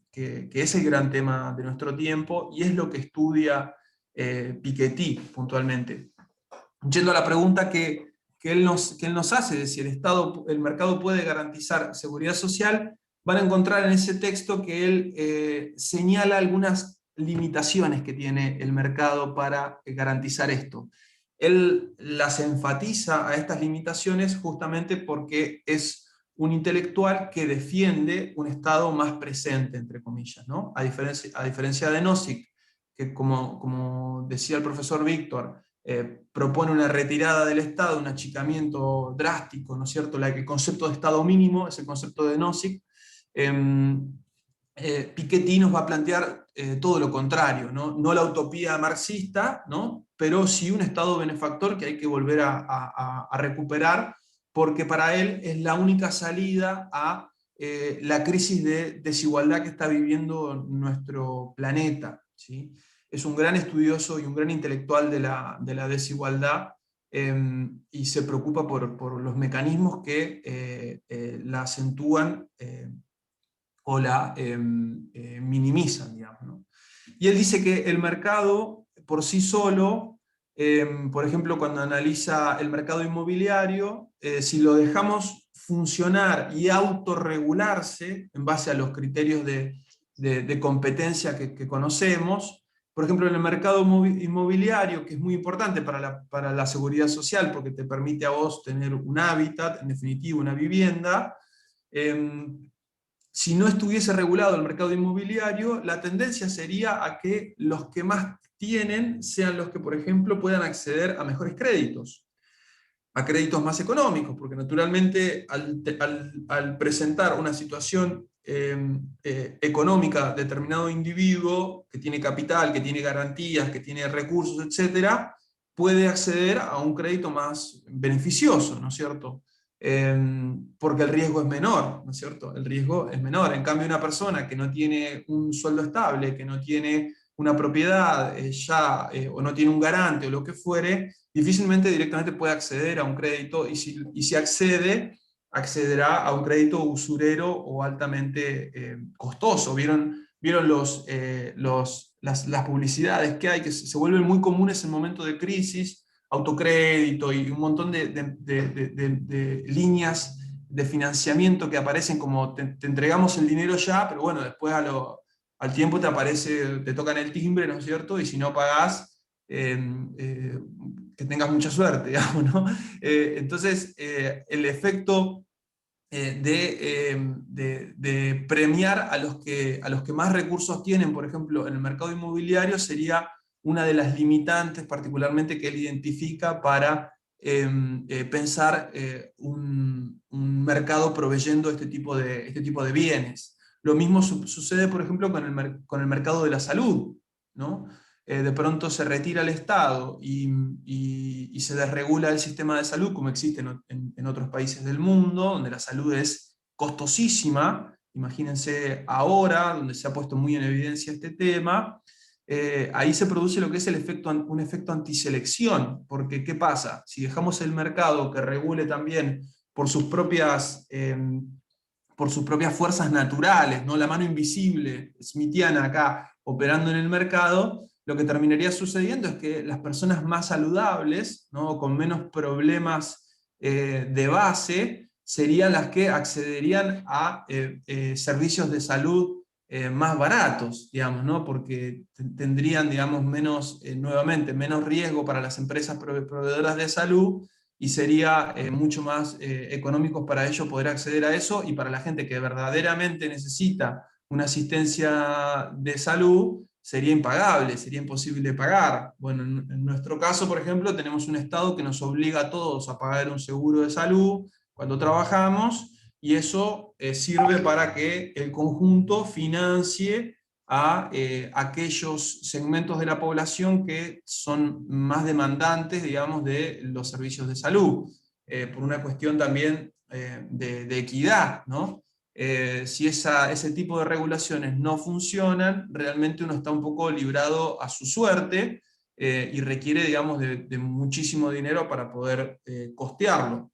S1: es el gran tema de nuestro tiempo y es lo que estudia Piketty puntualmente. Yendo a la pregunta que él nos hace de si el mercado puede garantizar seguridad social, van a encontrar en ese texto que él señala algunas limitaciones que tiene el mercado para garantizar esto. Él las enfatiza a estas limitaciones justamente porque es un intelectual que defiende un Estado más presente, entre comillas, ¿no? A diferencia de Nozick, que como decía el profesor Víctor, propone una retirada del Estado, un achicamiento drástico, ¿no es cierto? El concepto de Estado mínimo es el concepto de Nozick. Piketty nos va a plantear todo lo contrario, ¿no? No la utopía marxista, ¿no? Pero sí un Estado benefactor que hay que volver a recuperar, porque para él es la única salida a la crisis de desigualdad que está viviendo nuestro planeta, ¿sí? Es un gran estudioso y un gran intelectual de la desigualdad, y se preocupa por los mecanismos que la acentúan o la minimizan, digamos, ¿no? Y él dice que el mercado por sí solo, por ejemplo, cuando analiza el mercado inmobiliario, si lo dejamos funcionar y autorregularse en base a los criterios de competencia que conocemos, por ejemplo, en el mercado inmobiliario, que es muy importante para la seguridad social, porque te permite a vos tener un hábitat, en definitiva una vivienda, si no estuviese regulado el mercado inmobiliario, la tendencia sería a que los que más tienen sean los que, por ejemplo, puedan acceder a mejores créditos, a créditos más económicos, porque naturalmente al presentar una situación económica de determinado individuo, que tiene capital, que tiene garantías, que tiene recursos, etc., puede acceder a un crédito más beneficioso, ¿no es cierto? Porque el riesgo es menor, ¿no es cierto? El riesgo es menor. En cambio, una persona que no tiene un sueldo estable, que no tiene una propiedad o no tiene un garante o lo que fuere, difícilmente directamente puede acceder a un crédito, y si accederá a un crédito usurero o altamente costoso. ¿Vieron las publicidades que hay, que se vuelven muy comunes en momentos de crisis? Autocrédito y un montón de líneas de financiamiento que aparecen como te entregamos el dinero ya, pero bueno, después al tiempo te tocan el timbre, ¿no es cierto? Y si no pagás, que tengas mucha suerte, digamos, ¿no? Entonces, el efecto de premiar a los que más recursos tienen, por ejemplo, en el mercado inmobiliario, sería una de las limitantes particularmente que él identifica para pensar un mercado proveyendo este tipo de bienes. Lo mismo sucede, por ejemplo, con el mercado de la salud, ¿no? De pronto se retira el Estado y se desregula el sistema de salud, como existe en otros países del mundo, donde la salud es costosísima. Imagínense ahora, donde se ha puesto muy en evidencia este tema. Ahí se produce lo que es un efecto antiselección, porque ¿qué pasa? Si dejamos el mercado que regule también por sus propias fuerzas naturales, ¿no? La mano invisible smithiana acá operando en el mercado, lo que terminaría sucediendo es que las personas más saludables, ¿no? Con menos problemas de base, serían las que accederían a servicios de salud más baratos, digamos, ¿no? Porque tendrían, digamos, nuevamente, menos riesgo para las empresas proveedoras de salud, y sería mucho más económico para ellos poder acceder a eso, y para la gente que verdaderamente necesita una asistencia de salud, sería impagable, sería imposible de pagar. Bueno, en nuestro caso, por ejemplo, tenemos un Estado que nos obliga a todos a pagar un seguro de salud cuando trabajamos, y eso sirve para que el conjunto financie a aquellos segmentos de la población que son más demandantes, digamos, de los servicios de salud, por una cuestión también de equidad, ¿no? Si ese tipo de regulaciones no funcionan, realmente uno está un poco librado a su suerte, y requiere, digamos, de muchísimo dinero para poder costearlo.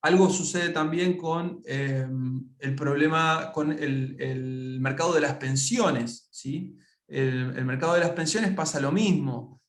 S1: Algo sucede también con el problema con el mercado de las pensiones, ¿sí? El mercado de las pensiones pasa lo mismo.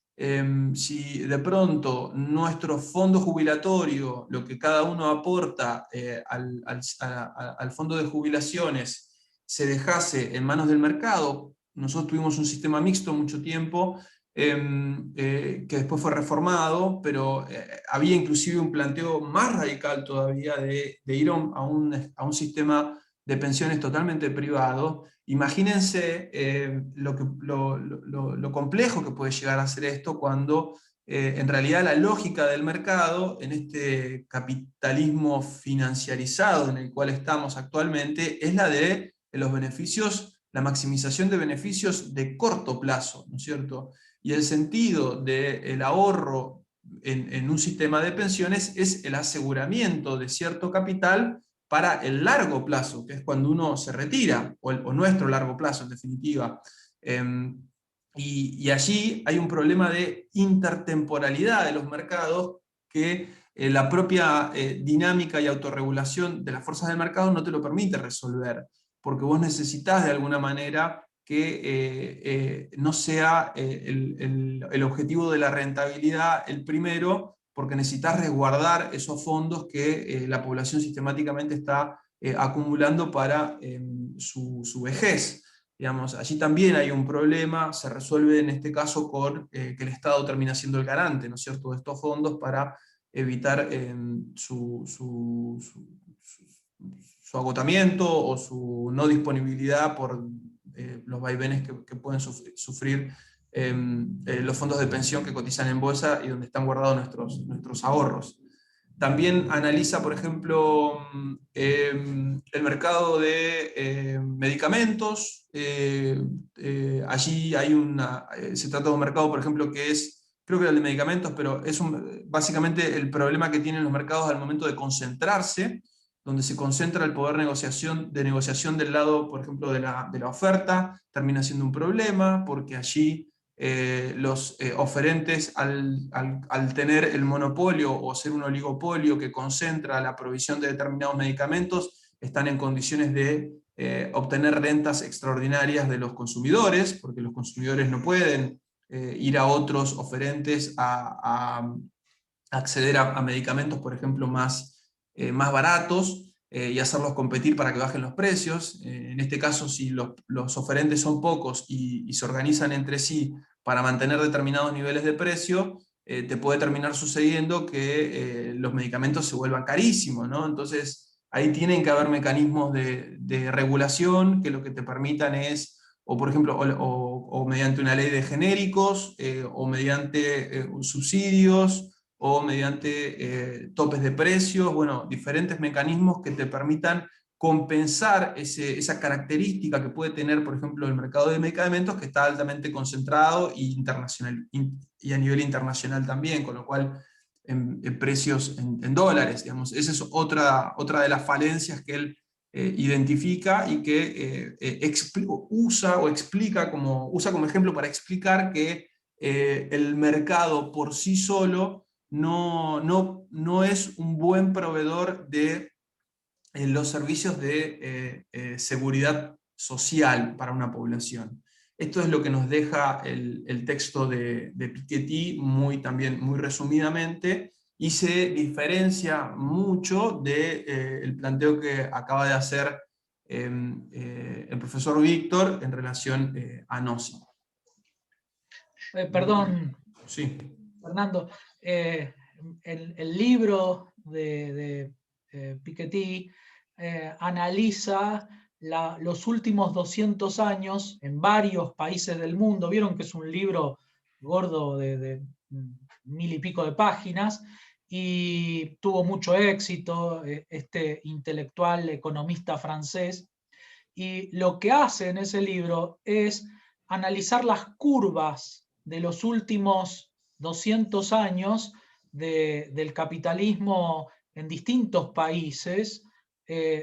S1: Si de pronto nuestro fondo jubilatorio, lo que cada uno aporta al fondo de jubilaciones, se dejase en manos del mercado, nosotros tuvimos un sistema mixto mucho tiempo, que después fue reformado, pero había inclusive un planteo más radical todavía de ir a un sistema de pensiones totalmente privado. Imagínense lo complejo que puede llegar a ser esto cuando en realidad la lógica del mercado, en este capitalismo financiarizado en el cual estamos actualmente, es la de los beneficios, la maximización de beneficios de corto plazo, ¿no es cierto? Y el sentido del ahorro en un sistema de pensiones es el aseguramiento de cierto capital para el largo plazo, que es cuando uno se retira, o nuestro largo plazo en definitiva. Y allí hay un problema de intertemporalidad de los mercados que la propia dinámica y autorregulación de las fuerzas del mercado no te lo permite resolver, porque vos necesitas de alguna manera que no sea el objetivo de la rentabilidad el primero, porque necesitas resguardar esos fondos que la población sistemáticamente está acumulando para su vejez. Digamos, allí también hay un problema, se resuelve en este caso con que el Estado termina siendo el garante, ¿no es cierto?, de estos fondos para evitar su agotamiento o su no disponibilidad por los vaivenes que pueden sufrir los fondos de pensión que cotizan en bolsa y donde están guardados nuestros ahorros. También analiza, por ejemplo, el mercado de medicamentos. Allí se trata de un mercado, por ejemplo, que es, creo que era el de medicamentos, pero es básicamente el problema que tienen los mercados al momento de concentrarse, donde se concentra el poder de negociación del lado, por ejemplo, de la oferta, termina siendo un problema, porque allí los oferentes, al tener el monopolio o ser un oligopolio que concentra la provisión de determinados medicamentos, están en condiciones de obtener rentas extraordinarias de los consumidores, porque los consumidores no pueden ir a otros oferentes a acceder a medicamentos, por ejemplo, más baratos, y hacerlos competir para que bajen los precios. En este caso, si los oferentes son pocos y se organizan entre sí para mantener determinados niveles de precio, te puede terminar sucediendo que los medicamentos se vuelvan carísimos, ¿no? Entonces, ahí tienen que haber mecanismos de regulación que lo que te permitan es, o por ejemplo, o mediante una ley de genéricos, o mediante subsidios, o mediante topes de precios, bueno, diferentes mecanismos que te permitan compensar esa característica que puede tener, por ejemplo, el mercado de medicamentos, que está altamente concentrado y a nivel internacional también, con lo cual en precios en dólares, digamos. Esa es otra de las falencias que él identifica y que usa como ejemplo para explicar que el mercado por sí solo no es un buen proveedor de los servicios de seguridad social para una población. Esto es lo que nos deja el texto de Piketty también muy resumidamente, y se diferencia mucho del planteo que acaba de hacer el profesor Víctor en relación a NOSI.
S2: Perdón,
S1: Sí.
S2: Fernando, el libro de Piketty analiza los últimos 200 años en varios países del mundo. Vieron que es un libro gordo de 1000 y pico de páginas, y tuvo mucho éxito este intelectual economista francés. Y lo que hace en ese libro es analizar las curvas de los últimos 200 años del capitalismo en distintos países,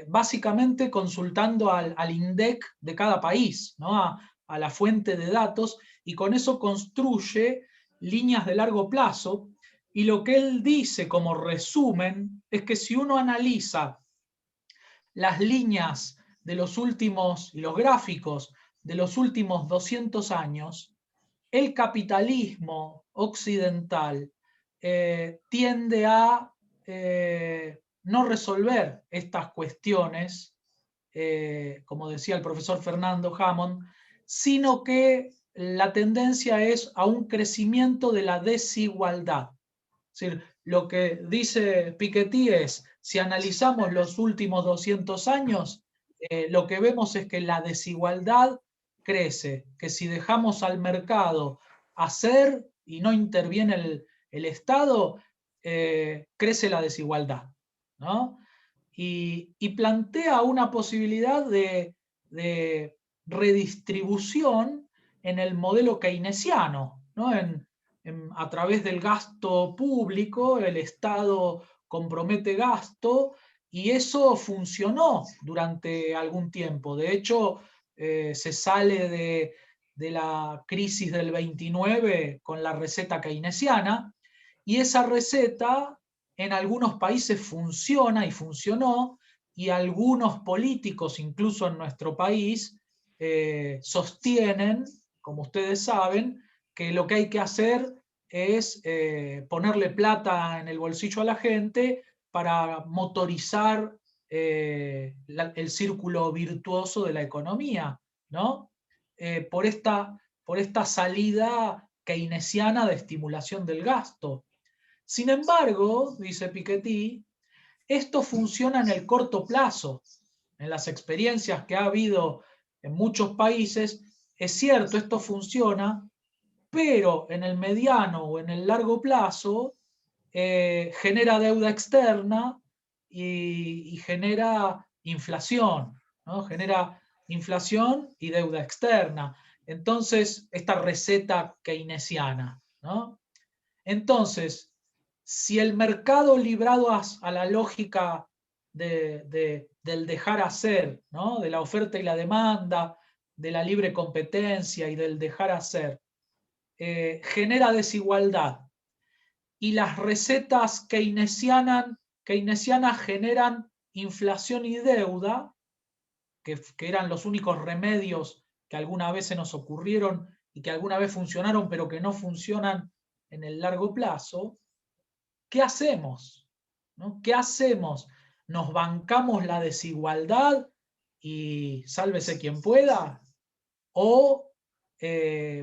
S2: básicamente consultando al INDEC de cada país, ¿no? a la fuente de datos, y con eso construye líneas de largo plazo. Y lo que él dice como resumen es que si uno analiza las líneas de los últimos, y los gráficos de los últimos 200 años, el capitalismo occidental tiende a no resolver estas cuestiones, como decía el profesor Fernando Hammond, sino que la tendencia es a un crecimiento de la desigualdad. Es decir, lo que dice Piketty es, si analizamos los últimos 200 años, lo que vemos es que la desigualdad crece, que si dejamos al mercado hacer y no interviene el Estado, crece la desigualdad, ¿no? Y plantea una posibilidad de redistribución en el modelo keynesiano, ¿no? A través del gasto público, el Estado compromete gasto, y eso funcionó durante algún tiempo. De hecho, se sale de la crisis del 29 con la receta keynesiana, y esa receta en algunos países funciona y funcionó, y algunos políticos, incluso en nuestro país, sostienen, como ustedes saben, que lo que hay que hacer es ponerle plata en el bolsillo a la gente para motorizar el círculo virtuoso de la economía, ¿no? Por esta salida keynesiana de estimulación del gasto. Sin embargo, dice Piketty, esto funciona en el corto plazo. En las experiencias que ha habido en muchos países, es cierto, esto funciona, pero en el mediano o en el largo plazo genera deuda externa y genera inflación, ¿no? Genera inflación y deuda externa. Entonces, esta receta keynesiana, ¿no? Entonces, si el mercado librado a la lógica del dejar hacer, ¿no? De la oferta y la demanda, de la libre competencia y del dejar hacer, genera desigualdad, y las recetas keynesianas generan inflación y deuda, que eran los únicos remedios que alguna vez se nos ocurrieron y que alguna vez funcionaron, pero que no funcionan en el largo plazo. ¿Qué hacemos? ¿No? ¿Qué hacemos? ¿Nos bancamos la desigualdad y sálvese quien pueda? ¿O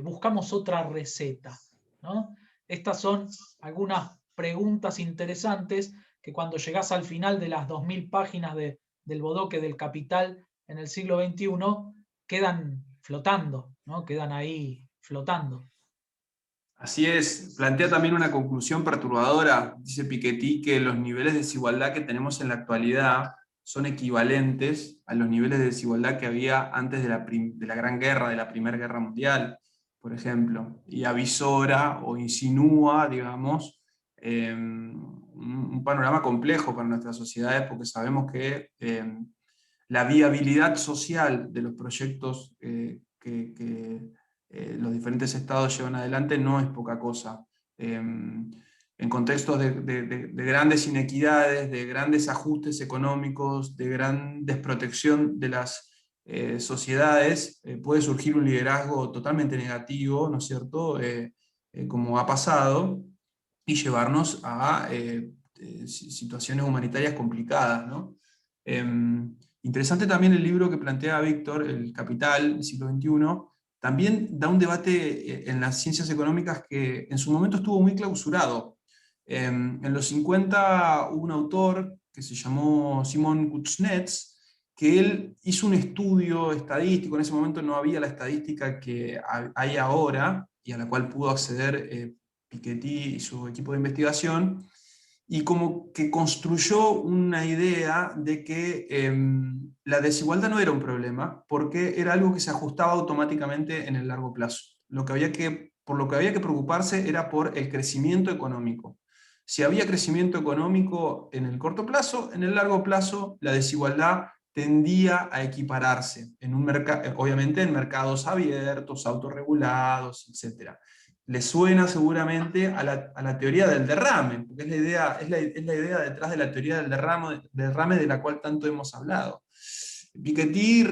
S2: buscamos otra receta? ¿No? Estas son algunas preguntas interesantes que cuando llegás al final de las 2000 páginas del Bodoque del Capital en el siglo XXI quedan flotando, ¿no? Quedan ahí flotando.
S1: Así es, plantea también una conclusión perturbadora. Dice Piketty que los niveles de desigualdad que tenemos en la actualidad son equivalentes a los niveles de desigualdad que había antes de la Gran Guerra, de la Primera Guerra Mundial, por ejemplo. Y avisora o insinúa, digamos, un panorama complejo para nuestras sociedades, porque sabemos que la viabilidad social de los proyectos que los diferentes estados llevan adelante no es poca cosa. En contextos de grandes inequidades, de grandes ajustes económicos, de gran desprotección de las sociedades, puede surgir un liderazgo totalmente negativo, ¿no es cierto?, como ha pasado, y llevarnos a situaciones humanitarias complicadas, ¿no? Interesante también el libro que plantea Víctor, El Capital, del siglo XXI, también da un debate en las ciencias económicas que en su momento estuvo muy clausurado. En los 50 hubo un autor que se llamó Simon Kuznets, que él hizo un estudio estadístico. En ese momento no había la estadística que hay ahora, y a la cual pudo acceder Piketty y su equipo de investigación, y como que construyó una idea de que la desigualdad no era un problema, porque era algo que se ajustaba automáticamente en el largo plazo. Por lo que había que preocuparse era por el crecimiento económico. Si había crecimiento económico en el corto plazo, en el largo plazo la desigualdad tendía a equipararse, obviamente en mercados abiertos, autorregulados, etc. Le suena seguramente a la teoría del derrame, porque es la idea detrás de la teoría del derrame de la cual tanto hemos hablado. Piketty,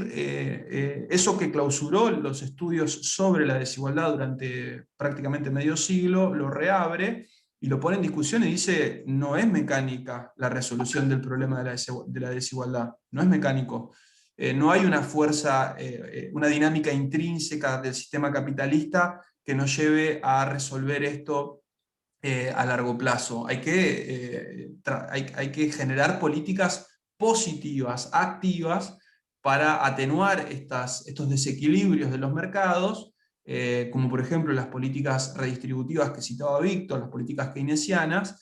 S1: eso que clausuró los estudios sobre la desigualdad durante prácticamente medio siglo, lo reabre y lo pone en discusión y dice: no es mecánica la resolución del problema de la desigualdad, no es mecánico. No hay una fuerza, una dinámica intrínseca del sistema capitalista que nos lleve a resolver esto a largo plazo. Hay que generar políticas positivas, activas, para atenuar estos desequilibrios de los mercados, como por ejemplo las políticas redistributivas que citaba Víctor, las políticas keynesianas,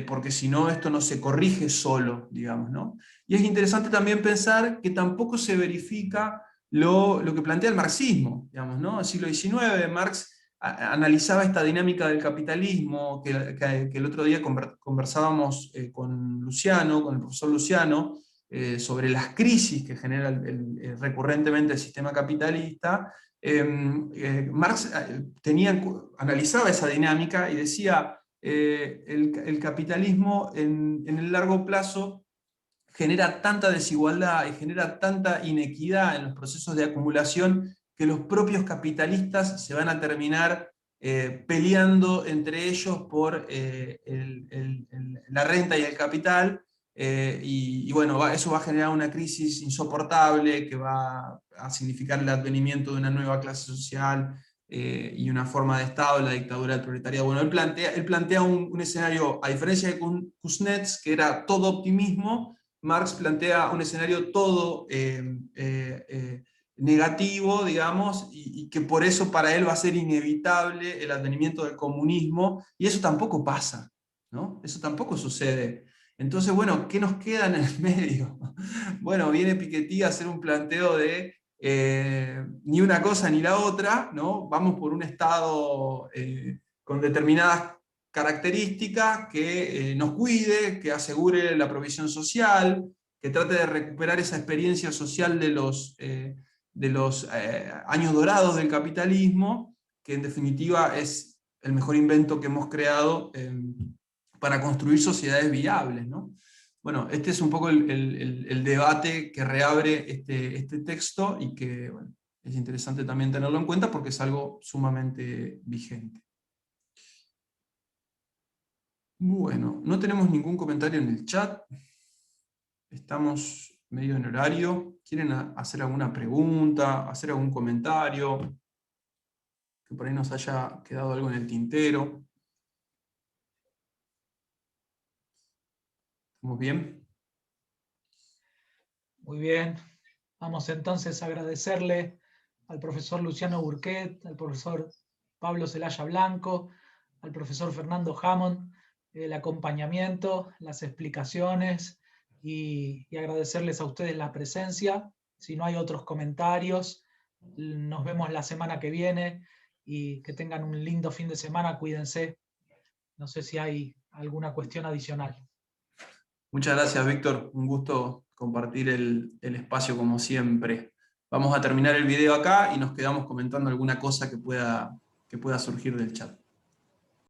S1: porque si no esto no se corrige solo, digamos, ¿no? Y es interesante también pensar que tampoco se verifica lo que plantea el marxismo, digamos, ¿no? El siglo XIX, Marx analizaba esta dinámica del capitalismo, que el otro día conversábamos con Luciano, con el profesor Luciano, sobre las crisis que genera recurrentemente el sistema capitalista. Marx analizaba esa dinámica y decía: el capitalismo en el largo plazo genera tanta desigualdad y genera tanta inequidad en los procesos de acumulación que los propios capitalistas se van a terminar peleando entre ellos por la renta y el capital, y bueno, eso va a generar una crisis insoportable que va a significar el advenimiento de una nueva clase social y una forma de Estado, la dictadura del proletariado. Bueno, él plantea un escenario, a diferencia de Kuznets, que era todo optimismo. Marx plantea un escenario todo negativo, digamos, y que por eso para él va a ser inevitable el advenimiento del comunismo, y eso tampoco pasa, ¿no? Eso tampoco sucede. Entonces, bueno, ¿qué nos queda en el medio? Bueno, viene Piketty a hacer un planteo de ni una cosa ni la otra, ¿no? Vamos por un Estado con determinadas características que nos cuide, que asegure la provisión social, que trate de recuperar esa experiencia social de los años dorados del capitalismo, que en definitiva es el mejor invento que hemos creado para construir sociedades viables, ¿no? Bueno, este es un poco el debate que reabre este texto, y que bueno, es interesante también tenerlo en cuenta porque es algo sumamente vigente. Bueno, no tenemos ningún comentario en el chat. Estamos medio en horario. ¿Quieren hacer alguna pregunta, hacer algún comentario? Que por ahí nos haya quedado algo en el tintero. ¿Estamos bien?
S2: Muy bien. Vamos entonces a agradecerle al profesor Luciano Burquet, al profesor Pablo Celaya Blanco, al profesor Fernando Hammond, el acompañamiento, las explicaciones, y agradecerles a ustedes la presencia. Si no hay otros comentarios, nos vemos la semana que viene, y que tengan un lindo fin de semana. Cuídense. No sé si hay alguna cuestión adicional.
S1: Muchas gracias, Víctor. Un gusto compartir el espacio como siempre. Vamos a terminar el video acá y nos quedamos comentando alguna cosa que pueda surgir del chat.